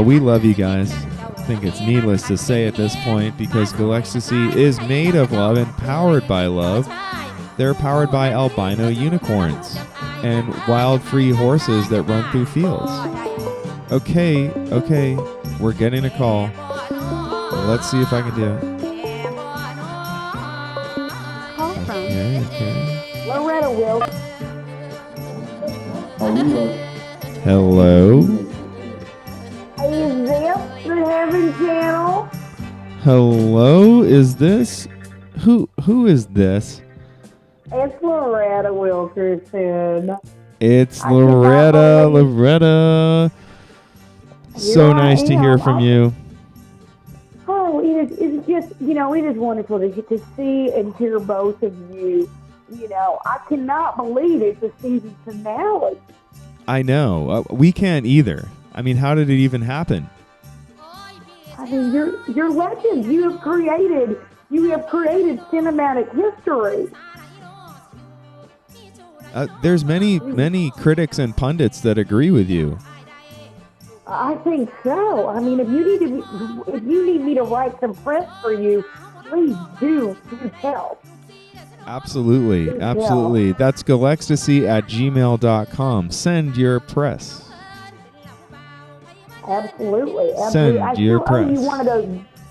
We love you guys. I think it's needless to say at this point, because Galecstasy is made of love and powered by love. They're powered by albino unicorns and wild free horses that run through fields. Okay, we're getting a call. Let's see if I can do it. Okay. Loretta will. Hello? Is this the Heaven Channel? Hello? Is this? Who is this? It's Loretta Wilkerson. It's Loretta. So nice to hear from you. Oh, it's just, it is wonderful to see and hear both of you I cannot believe it's the season finale. I know. We can't either. I mean, how did it even happen? I mean, you're legends. You have created cinematic history. There's many critics and pundits that agree with you. I think so. I mean, if you need me to write some press for you, please do tell. Absolutely. That's Galecstasy@gmail.com. Send your press. Absolutely. Send I your still owe press. you one of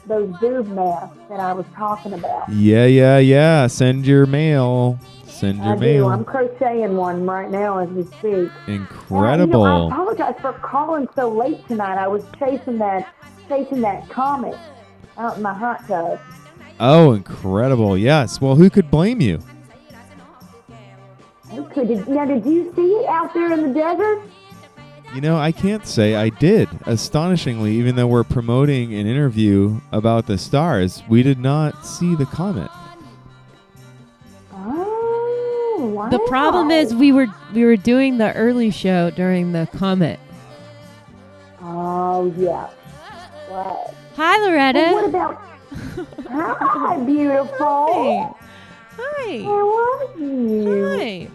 those boob masks that I was talking about. Yeah. Send your mail. Send your I mail. do. I'm crocheting one right now as we speak. Incredible. I apologize for calling so late tonight. I was chasing that comet out in my hot tub. Oh, incredible. Yes. Well, who could blame you? Okay. Did you see it out there in the desert? I can't say I did. Astonishingly, even though we're promoting an interview about the stars, we did not see the comet. Oh, wow. The problem is we were doing the early show during the comet. Oh, yeah. Right. Hi, Loretta. Well, what about... Hi, beautiful. Hi. How are you? Hi.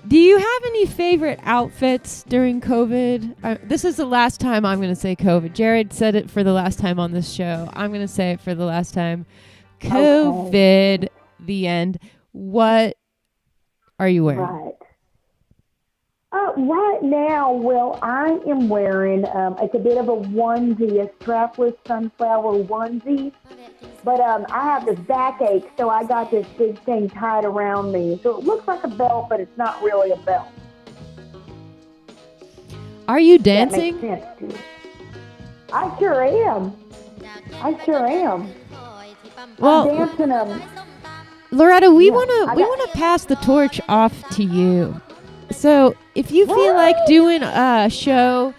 Do you have any favorite outfits during COVID? This is the last time I'm going to say COVID. Jared said it for the last time on this show. I'm going to say it for the last time. COVID, the end. What are you wearing? Right. Right now, well, I am wearing, it's a bit of a onesie, a strapless sunflower onesie. But I have this backache, so I got this big thing tied around me. So it looks like a belt, but it's not really a belt. Are you dancing? That makes sense to you. I sure am. Well, I'm dancing Loretta, we want to pass the torch off to you. So if you feel like doing a show,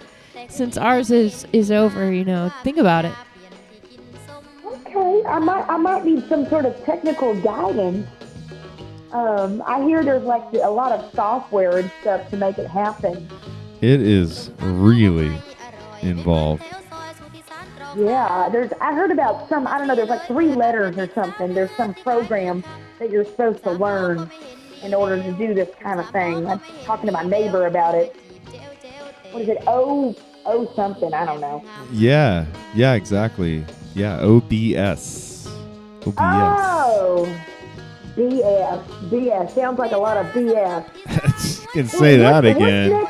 since ours is over, think about it. Okay, I might need some sort of technical guidance. I hear there's like a lot of software and stuff to make it happen. It is really involved. Yeah, I heard about some, I don't know, there's like 3 letters or something. There's some program that you're supposed to learn in order to do this kind of thing. I'm talking to my neighbor about it. What is it? O something, I don't know. Yeah, exactly. Yeah, OBS. Oh, BS. Sounds like a lot of BS. You can say that again.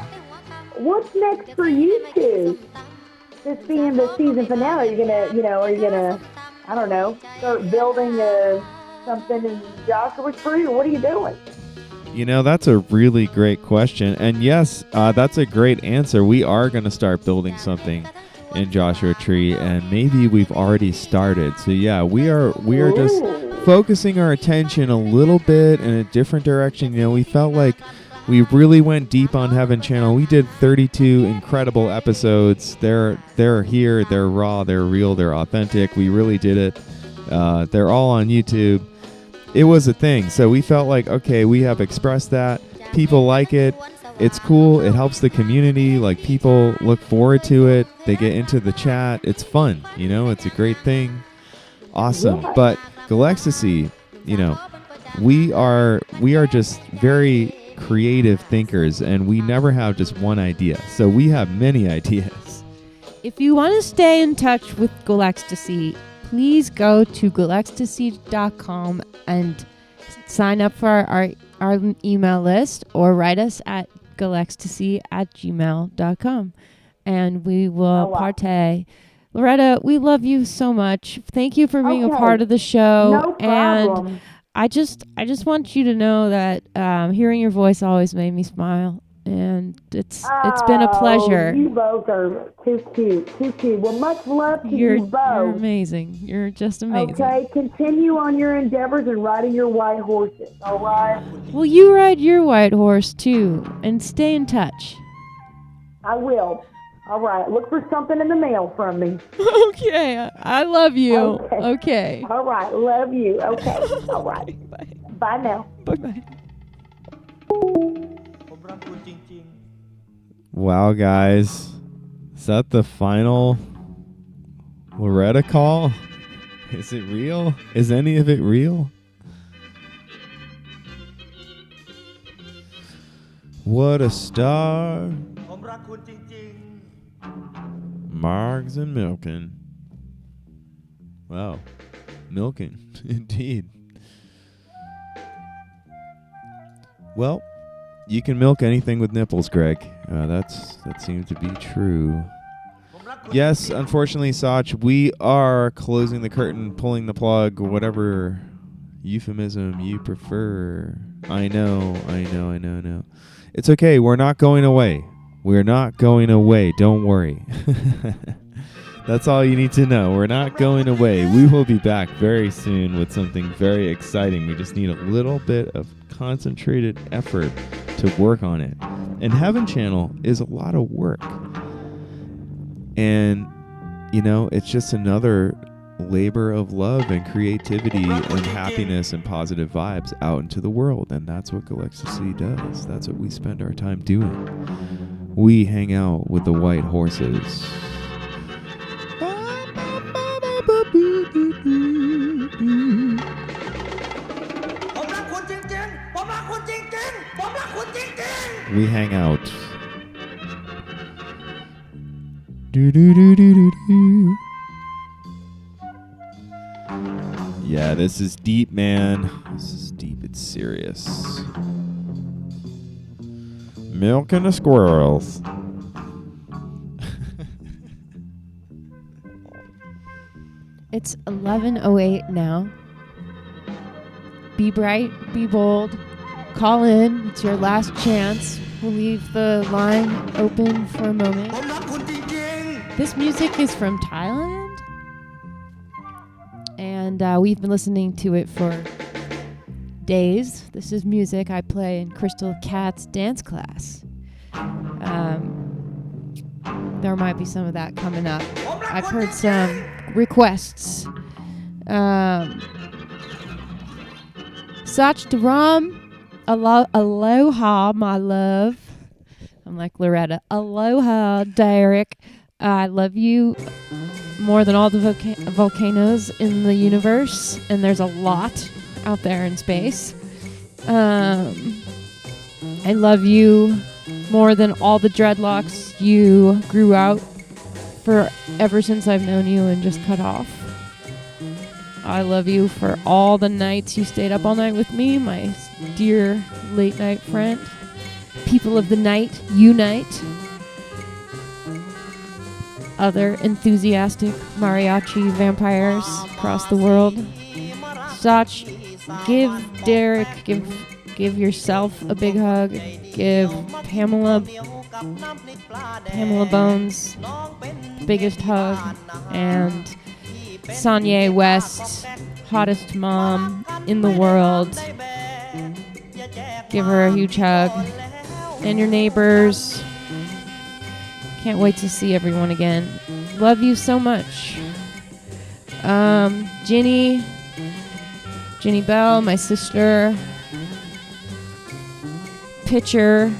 What's next for you two? This being the season finale, are you gonna, I don't know, start building something in Joshua's tree, or what are you doing? That's a really great question. And yes, that's a great answer. We are going to start building something in Joshua Tree, and maybe we've already started. So yeah, we are just focusing our attention a little bit in a different direction. We felt like we really went deep on Heaven Channel. We did 32 incredible episodes. They're here, they're raw, they're real, they're authentic. We really did it. They're all on YouTube. It was a thing. So we felt like, okay, we have expressed that. People like it. It's cool. It helps the community. Like, people look forward to it. They get into the chat. It's fun. It's a great thing. Awesome. Yeah. But Galecstasy, we are just very creative thinkers, and we never have just one idea. So we have many ideas. If you want to stay in touch with Galecstasy, please go to Galecstasy.com and sign up for our email list, or write us at Galecstasy@gmail.com, and we will partay. Loretta, we love you so much. Thank you for being a part of the show. No problem. And I just want you to know that hearing your voice always made me smile, and it's been a pleasure. You both are too cute. Well, much love to you both. You're amazing. You're just amazing. Okay, continue on your endeavors and riding your white horses, all right? Well, you ride your white horse too, and stay in touch. I will. All right, look for something in the mail from me. Okay, I love you. Okay. All right, love you. Okay, all right. Bye. Bye now. Bye-bye. Wow, guys. Is that the final Loretta call? Is it real? Is any of it real? What a star. Margs and milking. Wow. Milking. Indeed. Well, you can milk anything with nipples, Greg. That seems to be true. Yes, unfortunately, Sach, we are closing the curtain, pulling the plug, whatever euphemism you prefer. I know. It's okay. We're not going away. We're not going away. Don't worry. That's all you need to know. We're not going away. We will be back very soon with something very exciting. We just need a little bit of concentrated effort to work on it. And Heaven Channel is a lot of work. And, you know, it's just another labor of love and creativity and happiness and positive vibes out into the world. And that's what Galecstasy does. That's what we spend our time doing. We hang out with the white horses. We hang out. Yeah, this is deep, man. This is deep. It's serious. Milking the squirrels. It's 11:08 now. Be bright, be bold. Call in. It's your last chance. We'll leave the line open for a moment. This music is from Thailand. And we've been listening to it for days. This is music I play in Crystal Cat's dance class. There might be some of that coming up. I've heard some requests. Sach Dharam, aloha, my love. I'm like Loretta. Aloha, Derek. I love you more than all the volcanoes in the universe, and there's a lot out there in space. I love you more than all the dreadlocks you grew out for ever since I've known you and just cut off. I love you for all the nights you stayed up all night with me, my dear late night friend. People of the night, unite. Other enthusiastic mariachi vampires across the world. Sach, give Derek, give yourself a big hug. Give Pamela Bones the biggest hug. And Sanye West, hottest mom in the world. Give her a huge hug. And your neighbors. Can't wait to see everyone again. Love you so much. Ginny Bell, my sister. Pitcher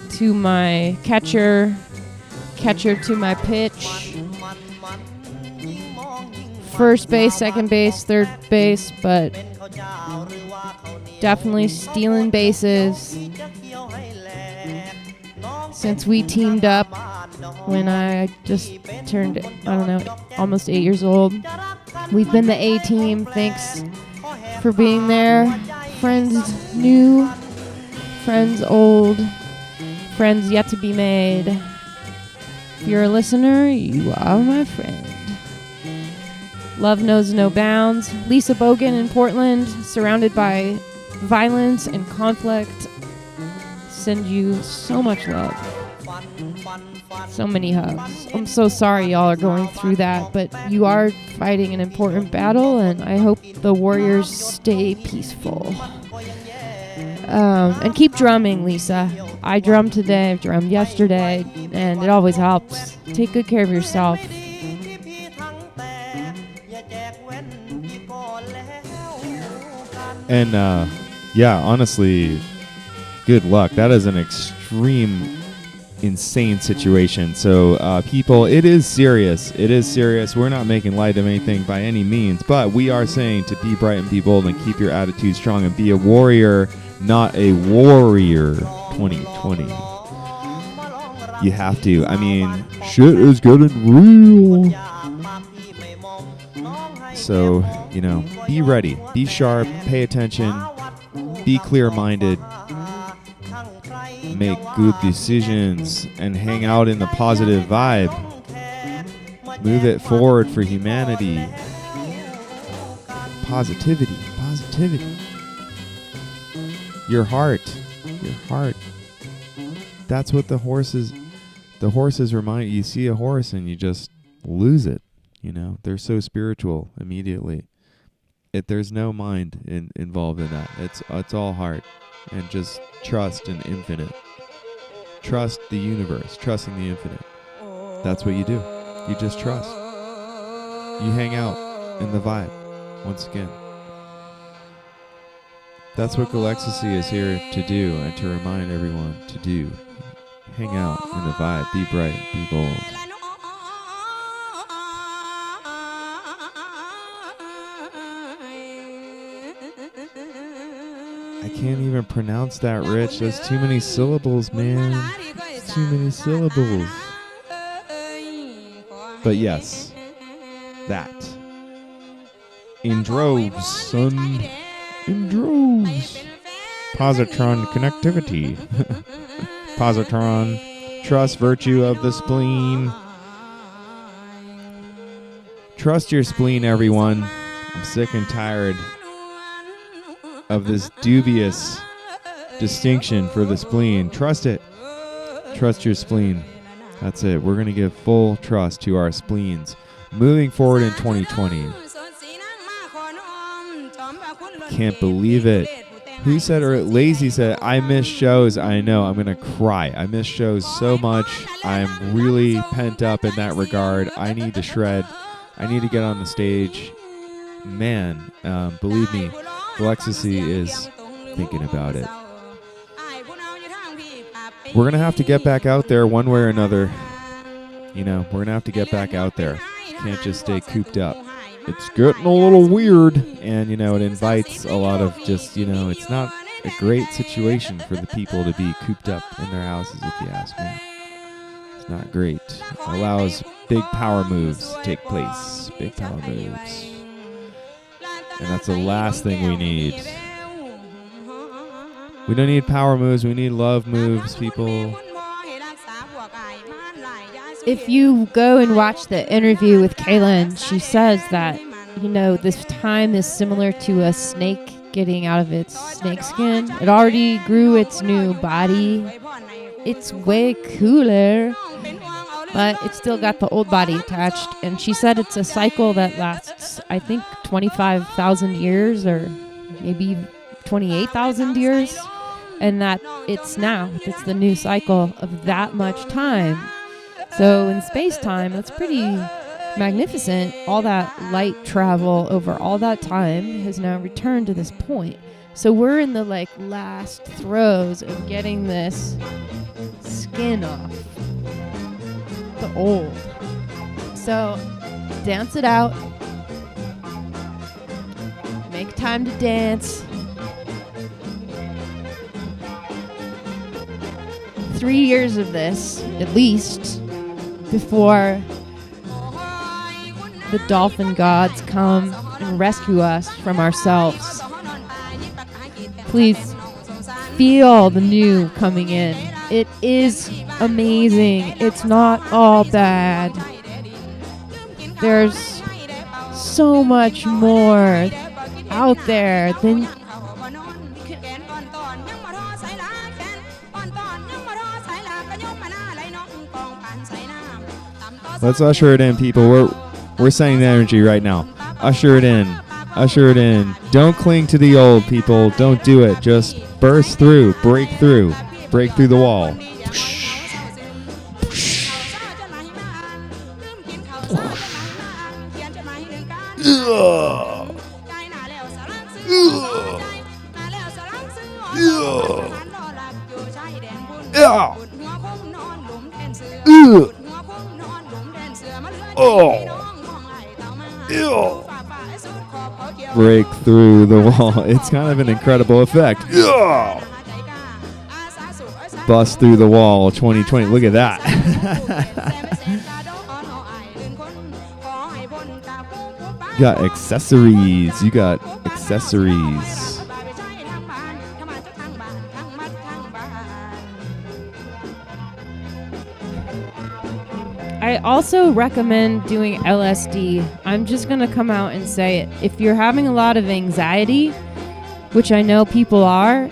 to my catcher to my pitch. First base, second base, third base, but definitely stealing bases since we teamed up when I just turned, almost 8 years old. We've been the A team. Thanks for being there. Friends new, friends old, friends yet to be made. If you're a listener, you are my friend. Love knows no bounds. Lisa Bogan in Portland, surrounded by violence and conflict. Send you so much love. So many hugs. I'm so sorry y'all are going through that, but you are fighting an important battle, and I hope the warriors stay peaceful. And keep drumming, Lisa. I drummed today, I've drummed yesterday, and it always helps. Take good care of yourself. And yeah, honestly, good luck. That is an extreme, insane situation. So, people, it is serious. It is serious. We're not making light of anything by any means, but we are saying to be bright and be bold and keep your attitude strong and be a warrior, not a warrior. 2020. You have to. I mean, shit is getting real. So, you know, be ready. Be sharp. Pay attention. Be clear-minded. Make good decisions and hang out in the positive vibe. Move it forward for humanity. Positivity. Positivity. Your heart. Your heart. That's what the horses remind you. You see a horse and you just lose it. You know, they're so spiritual immediately. There's no mind involved in that. It's all heart, and just trust in infinite. Trust the universe, trusting the infinite. That's what you do. You just trust. You hang out in the vibe. Once again, that's what Galecstasy is here to do, and to remind everyone to do. Hang out in the vibe. Be bright. Be bold. I can't even pronounce that, Rich. There's too many syllables, man. It's too many syllables. But yes, that. In droves, son. In droves. Positron connectivity. Positron. Trust virtue of the spleen. Trust your spleen, everyone. I'm sick and tired of this dubious distinction for the spleen. Trust it. Trust your spleen. That's it. We're going to give full trust to our spleens. Moving forward in 2020. Can't believe it. Who said, or Lazy said, I miss shows. I know. I'm going to cry. I miss shows so much. I'm really pent up in that regard. I need to shred. I need to get on the stage. Man, believe me, Galecstasy is thinking about it. We're going to have to get back out there one way or another. You know, we're going to have to get back out there. Can't just stay cooped up. It's getting a little weird, and, you know, it invites a lot of just, you know, it's not a great situation for the people to be cooped up in their houses, if you ask me. It's not great. It allows big power moves to take place. Big power moves. And that's the last thing we need. We don't need power moves. We need love moves, people. If you go and watch the interview with Kaylin, she says that, you know, this time is similar to a snake getting out of its snake skin. It already grew its new body. It's way cooler, but it's still got the old body attached. And she said it's a cycle that lasts, I think, 25,000 years or maybe 28,000 years. And that it's the new cycle of that much time. So in space-time, that's pretty magnificent. All that light travel over all that time has now returned to this point. So we're in the last throes of getting this skin off. The old. So dance it out. Make time to dance. 3 years of this, at least, before the dolphin gods come and rescue us from ourselves. Please feel the new coming in. It is amazing. It's not all bad. There's so much more out there than Let's usher it in, people. We're sending the energy right now. Usher it in. Usher it in. Don't cling to the old, people. Don't do it. Just burst through. Break through. Break through the wall. Break through the wall. It's kind of an incredible effect. Bust through the wall 2020. Look at that. You got accessories. You got accessories. I also recommend doing LSD. I'm just going to come out and say it. If you're having a lot of anxiety, which I know people are,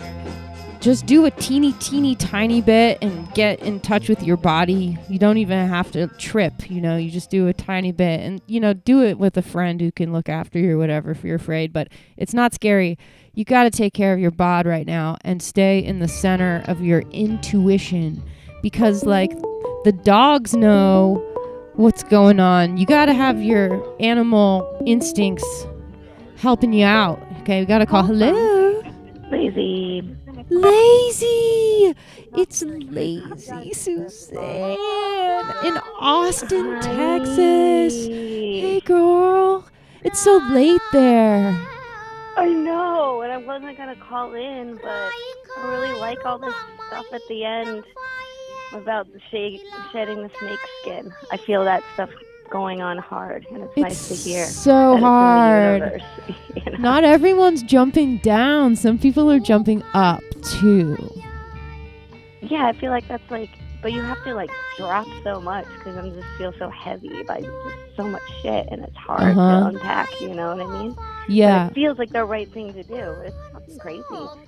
just do a teeny tiny bit and get in touch with your body. You don't even have to trip, you just do a tiny bit and, do it with a friend who can look after you or whatever if you're afraid, but it's not scary. You got to take care of your bod right now and stay in the center of your intuition because the dogs know what's going on. You got to have your animal instincts helping you out. Okay, we got to call hello. Lazy. It's Lazy Suzanne in Austin, Texas. Hey, girl. It's so late there. I know, and I wasn't going to call in, but I really like all this stuff at the end about the shedding the snake skin. I feel that stuff going on hard, and it's nice to hear. So hard. It's in the universe, Not everyone's jumping down. Some people are jumping up too. Yeah, I feel like that's but you have to drop so much because I just feel so heavy by just so much shit, and it's hard to unpack. You know what I mean? Yeah. But it feels like the right thing to do. It's fucking crazy.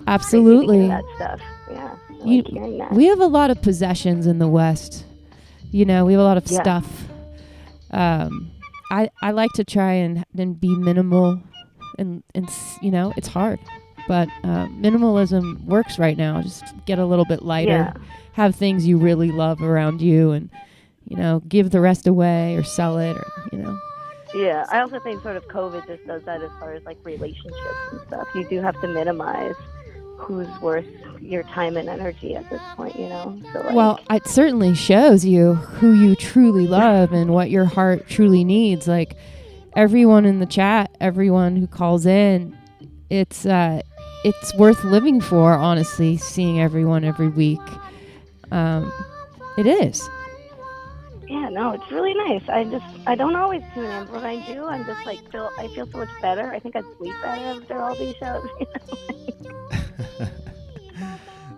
Absolutely. Crazy to hear that stuff. Yeah. Hearing that. We have a lot of possessions in the West. We have a lot of stuff. I like to try and be minimal, and it's hard, but minimalism works right now. Just get a little bit lighter, have things you really love around you, and give the rest away or sell it, or Yeah, I also think sort of COVID just does that as far as relationships and stuff. You do have to minimize who's worth your time and energy at this point, So well, it certainly shows you who you truly love and what your heart truly needs. Everyone in the chat, everyone who calls in, it's worth living for, honestly, seeing everyone every week. It is. Yeah, no, it's really nice. I don't always tune in, but when I do, I'm just I feel so much better. I think I'd sleep better after all these shows.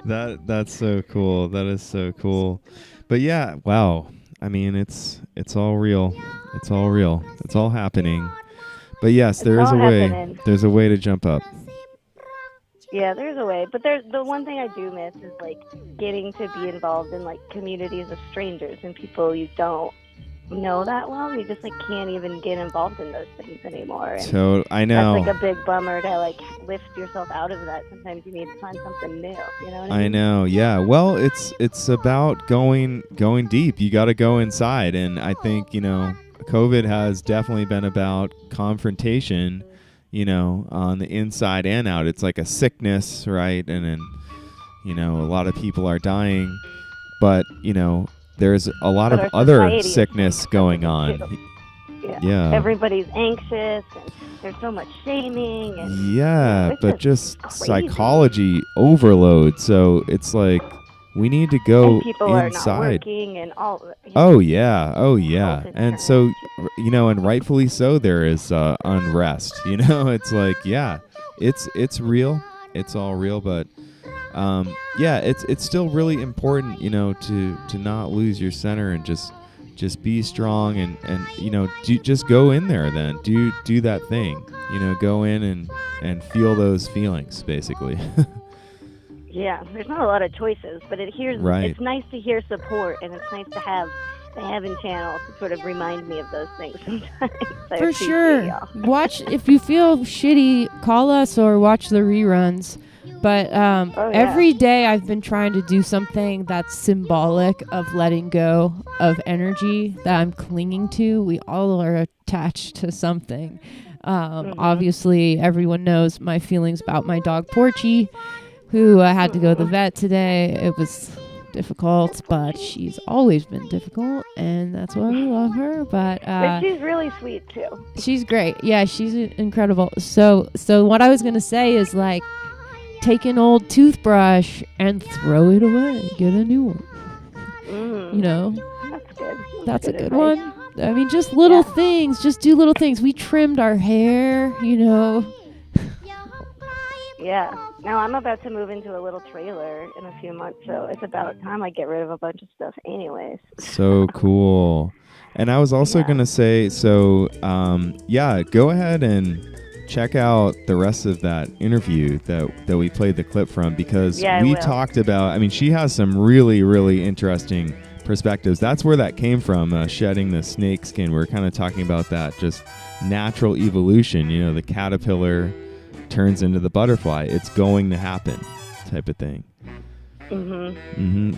That's so cool. That is so cool. But yeah, wow. I mean, it's all real. It's all real. It's all happening. But yes, there is a way. There's a way to jump up. Yeah, there's a way. But there's the one thing I do miss is getting to be involved in communities of strangers and people you don't know that well. You just can't even get involved in those things anymore. And so I know that's a big bummer to lift yourself out of that. Sometimes you need to find something new. You know what I mean? I know. Yeah. Well, it's about going deep. You got to go inside, and I think COVID has definitely been about confrontation. On the inside and out. It's like a sickness, right? And then a lot of people are dying, but there's a lot of other sickness going on. Yeah. Everybody's anxious, and there's so much shaming. And, but just psychology overload. So it's we need to go and people inside. Are not working and all. Oh yeah. And so, and rightfully so, there is unrest. It's it's real. It's all real, but it's still really important, to not lose your center and just be strong and just go in there. Then do that thing. Go in and feel those feelings, basically. Yeah, there's not a lot of choices, but it's nice to hear support, and it's nice to have the Heaven Channel to sort of remind me of those things sometimes. For sure. Watch, if you feel shitty, call us or watch the reruns. But every day I've been trying to do something that's symbolic of letting go of energy that I'm clinging to. We all are attached to something. Obviously, everyone knows my feelings about my dog, Porchy, who had to go to the vet today. It was difficult, but she's always been difficult, and that's why we love her. But she's really sweet too. she's great. Yeah, she's incredible. So what I was gonna say is like, take an old toothbrush and throw it away. Get a new one. You know, That's good. that's a good advice. one. I mean, just little things. Just do little things. We trimmed our hair. You know. Yeah. Now I'm about to move into a little trailer in a few months, so it's about time I get rid of a bunch of stuff anyways. So cool. And I was also going to say, so go ahead and check out the rest of that interview that we played the clip from, because we talked about, I mean, she has some really, really interesting perspectives. That's where that came from, shedding the snake skin. We were kind of talking about that, just natural evolution, you know, the caterpillar turns into the butterfly. It's going to happen type of thing.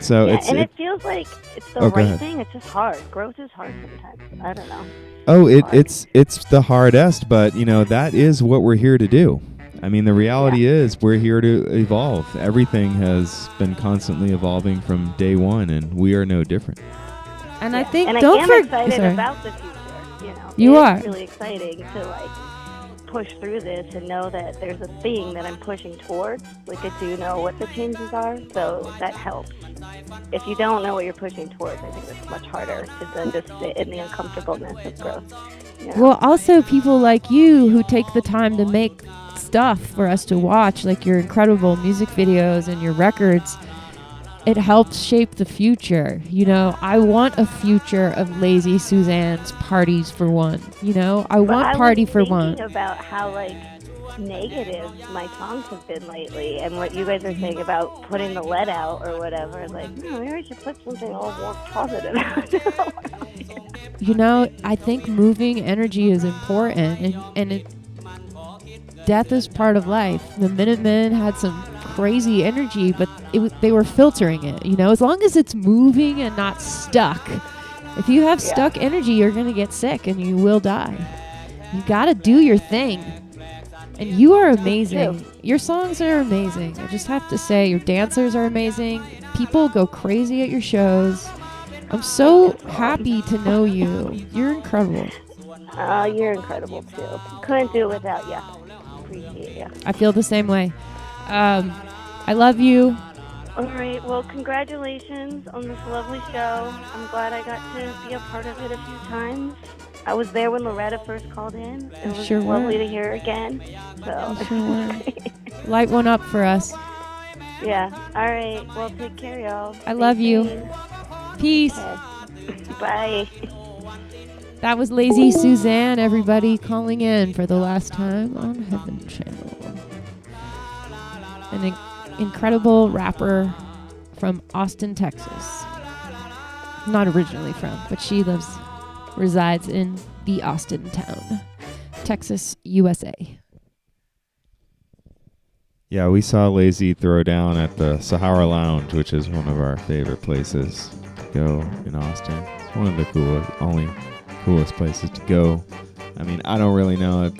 So it feels like it's the right thing. It's just hard. Growth is hard sometimes. I don't know. It's the hardest, but you know, that is what we're here to do. I mean, the reality is we're here to evolve. Everything has been constantly evolving from day one, and we are no different. And I think and don't I'm excited about the future. You know, you are It's really exciting to like push through this and know that there's a thing that I'm pushing towards. Like, I do know what the changes are, so that helps. If you don't know what you're pushing towards, I think it's much harder to then just sit in the uncomfortableness of growth. You know? Well, also people like you who take the time to make stuff for us to watch, like your incredible music videos and your records. It helps shape the future. You know, I want a future of Lazy Suzanne's parties for one. You know, I want party for one. I was thinking about how like negative my songs have been lately, and what you guys are saying about putting the lead out or whatever. Like, maybe I should put something all more positive out. You know, I think moving energy is important, and death is part of life. The Minutemen had some crazy energy, but they were filtering it. You know, as long as it's moving and not stuck. If you have stuck energy, you're going to get sick and you will die. You got to do your thing. And you are amazing. Your songs are amazing. I just have to say, your dancers are amazing. People go crazy at your shows. I'm so happy to know you. You're incredible. You're incredible too. Couldn't do it without you. Appreciate you. I feel the same way. I love you. All right. Well, congratulations on this lovely show. I'm glad I got to be a part of it a few times. I was there when Loretta first called in. It was lovely to hear her again. So. Light one up for us. Yeah. All right. Well, take care, y'all. I love you. Peace. Okay. Bye. That was Lazy Suzanne, everybody, calling in for the last time on Heaven Channel. An incredible rapper from Austin, Texas. Not originally from, but she resides in the Austin town, Texas, USA. Yeah, we saw Lazy throw down at the Sahara Lounge, which is one of our favorite places to go in Austin. It's one of the coolest places to go. I mean, I don't really know.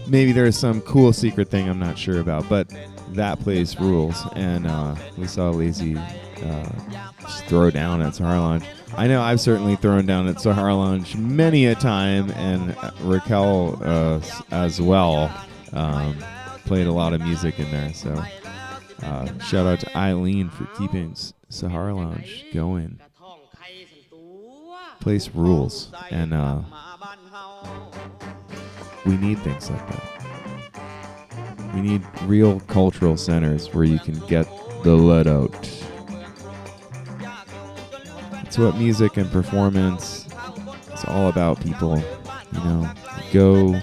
Maybe there's some cool secret thing I'm not sure about, but that place rules. And we saw Lazy just throw down at Sahara Lounge. I know I've certainly thrown down at Sahara Lounge many a time, and Raquel as well. Played a lot of music in there, so shout out to Eileen for keeping Sahara Lounge going. Place rules, and we need things like that. We need real cultural centers where you can get the let out. It's what music and performance is all about, people. You know, you go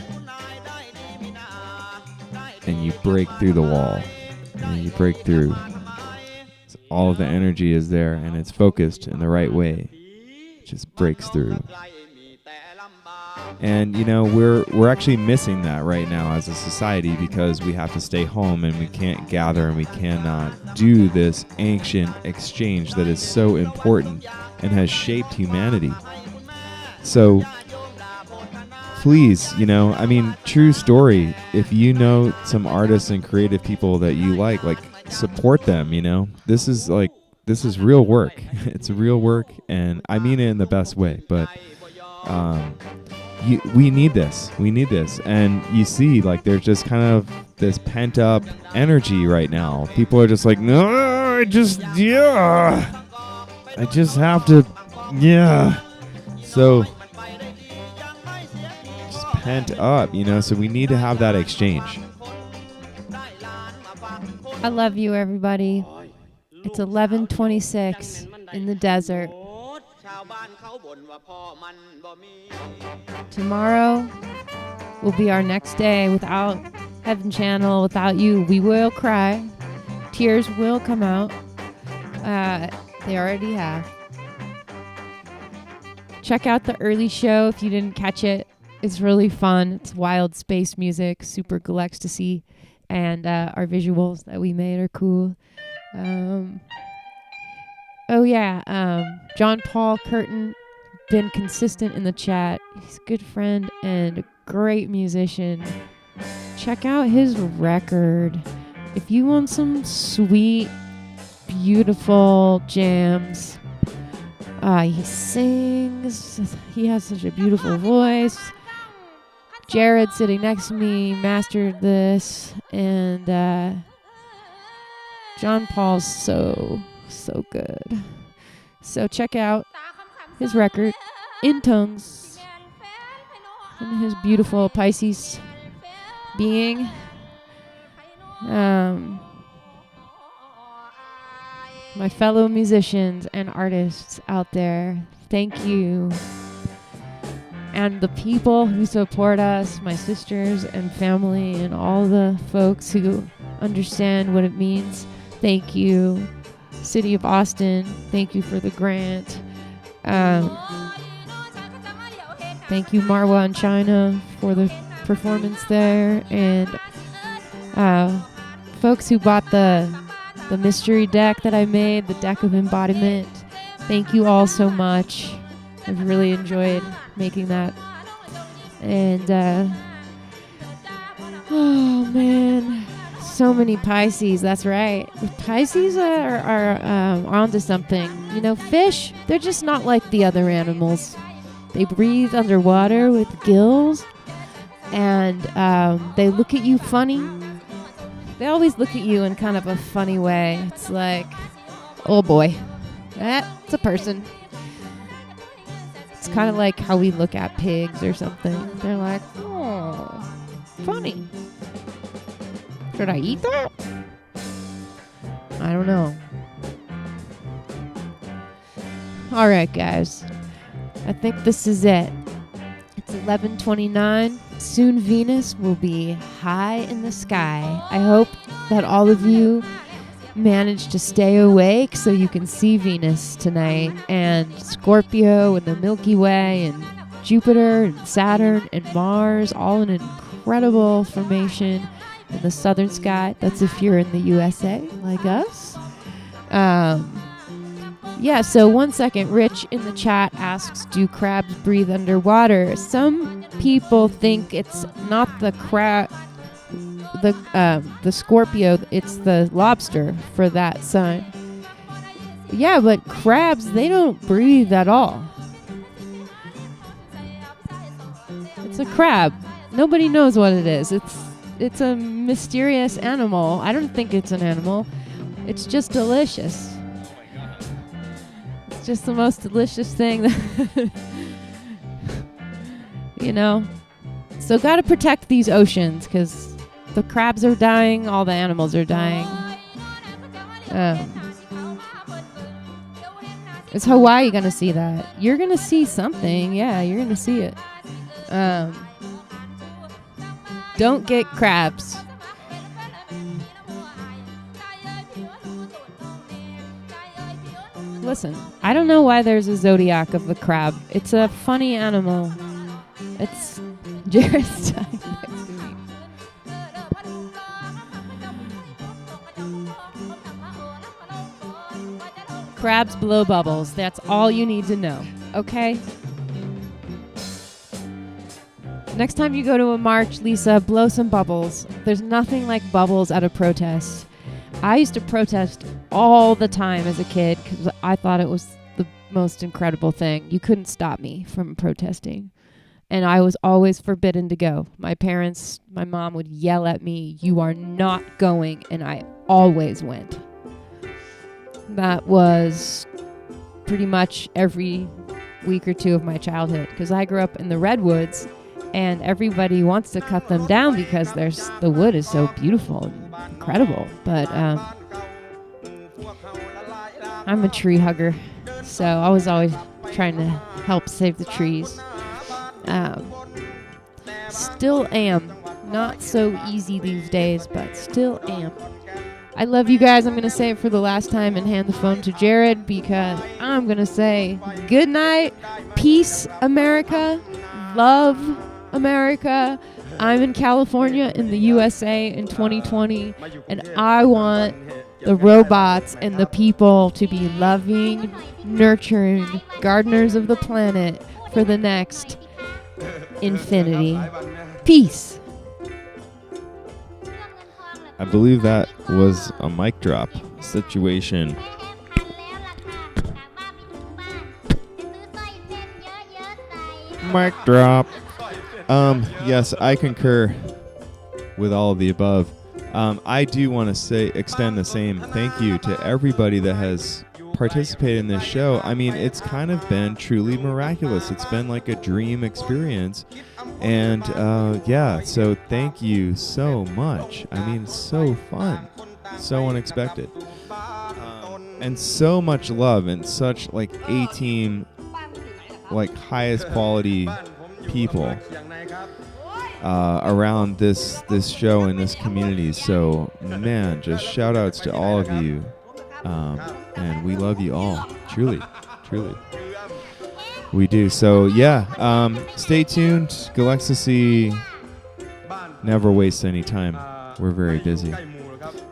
and you break through the wall. And you break through. All of the energy is there, and it's focused in the right way. It just breaks through. And you know, we're actually missing that right now as a society, because we have to stay home and we can't gather and we cannot do this ancient exchange that is so important and has shaped humanity. So please, you know, I mean, true story, if you know some artists and creative people that you like support them, you know. This this is real work. It's real work, and I mean it in the best way. But we need this. We need this. And you see, like, there's just kind of this pent up energy right now. People are just like, no, I just have to, So just pent up, so we need to have that exchange. I love you, everybody. It's 11:26 in the desert. Tomorrow will be our next day without Heaven Channel, without you. We will cry. Tears will come out. They already have. Check out the early show if you didn't catch it. It's really fun. It's wild space music, super Galecstasy, and our visuals that we made are cool. John Paul Curtin, been consistent in the chat. He's a good friend and a great musician. Check out his record. If you want some sweet, beautiful jams, he sings. He has such a beautiful voice. Jared, sitting next to me, mastered this, and John Paul's so good. So check out his record, In Tongues, and his beautiful Pisces being. My fellow musicians and artists out there, thank you. And the people who support us, my sisters and family and all the folks who understand what it means, thank you. City of Austin, thank you for the grant. Thank you, Marwa in China, for the performance there. And folks who bought the mystery deck that I made, the deck of embodiment, thank you all so much. I've really enjoyed making that. And oh man, so many Pisces. That's right. Pisces are onto something. Fish, they're just not like the other animals. They breathe underwater with gills, and they look at you funny. They always look at you in kind of a funny way. It's like, oh boy, that's a person. It's kind of like how we look at pigs or something. They're like, oh, funny. Should I eat that? I don't know. All right, guys. I think this is it. It's 11:29. Soon Venus will be high in the sky. I hope that all of you manage to stay awake so you can see Venus tonight, and Scorpio and the Milky Way and Jupiter and Saturn and Mars, all in an incredible formation in the southern sky. That's if you're in the USA like us. So 1 second. Rich in the chat asks, do crabs breathe underwater? Some people think it's not the crab, the Scorpio, it's the lobster for that sign. Yeah, but crabs, they don't breathe at all. It's a crab. Nobody knows what it is. It's a mysterious animal. I don't think it's an animal. It's just delicious. It's just the most delicious thing that So gotta protect these oceans, because the crabs are dying, all the animals are dying. Is Hawaii gonna see that? You're gonna see something. Yeah, you're gonna see it. Don't get crabs. Listen, I don't know why there's a zodiac of the crab. It's a funny animal. It's Jared's time next to me. Crabs blow bubbles. That's all you need to know. Okay? Next time you go to a march, Lisa, blow some bubbles. There's nothing like bubbles at a protest. I used to protest all the time as a kid because I thought it was the most incredible thing. You couldn't stop me from protesting. And I was always forbidden to go. My mom would yell at me, "You are not going," and I always went. That was pretty much every week or two of my childhood because I grew up in the redwoods and everybody wants to cut them down because the wood is so beautiful and incredible. But I'm a tree hugger, so I was always trying to help save the trees. Still am. Not so easy these days, but still am. I love you guys. I'm going to say it for the last time and hand the phone to Jared because I'm going to say good night, peace, America, love, America. I'm in California in the USA in 2020, and I want the robots and the people to be loving, nurturing gardeners of the planet for the next infinity. Peace. I believe that was a mic drop situation. Mic drop. Yes, I concur with all of the above. I do want to extend the same thank you to everybody that has participated in this show. I mean, it's kind of been truly miraculous. It's been like a dream experience. And yeah, so thank you so much. I mean, so fun, so unexpected, and so much love and such like A-team, like highest quality people around this show and this community. So man, just shout outs to all of you. And we love you all. Truly. We do. So yeah, stay tuned. Galecstasy never wastes any time. We're very busy.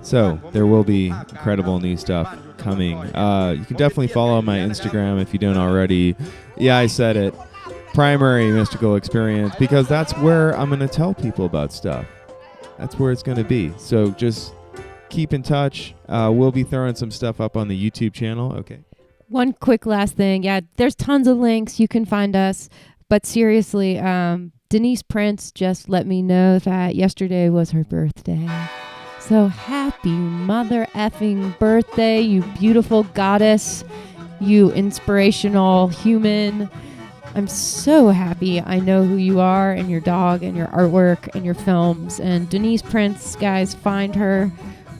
So there will be incredible new stuff coming. You can definitely follow my Instagram if you don't already. Yeah, I said it. Primary Mystical Experience, because that's where I'm going to tell people about stuff. That's where it's going to be. So just keep in touch. We'll be throwing some stuff up on the YouTube channel. Okay. One quick last thing. Yeah, there's tons of links. You can find us. But seriously, Denise Prince just let me know that yesterday was her birthday. So happy mother effing birthday, you beautiful goddess, you inspirational human. I'm so happy I know who you are and your dog and your artwork and your films. And Denise Prince, guys, find her.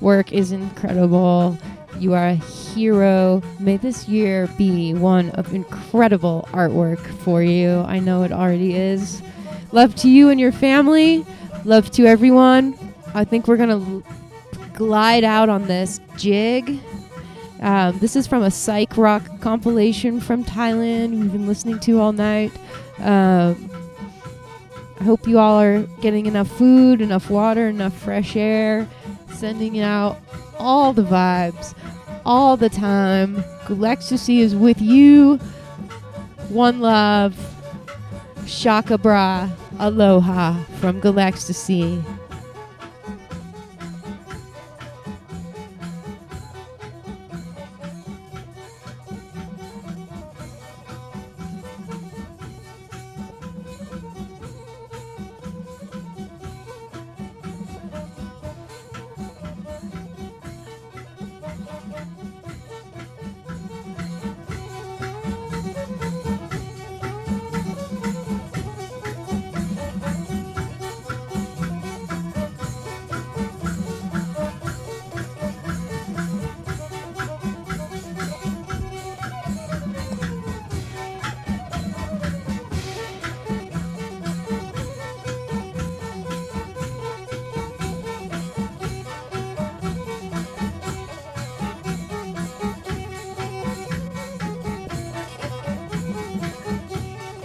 Work is incredible. You are a hero. May this year be one of incredible artwork for you. I know it already is. Love to you and your family. Love to everyone. I think we're going to glide out on this jig. This is from a psych rock compilation from Thailand we've been listening to all night. I hope you all are getting enough food, enough water, enough fresh air. Sending out all the vibes, all the time. Galecstasy is with you. One love. Shaka bra. Aloha from Galecstasy.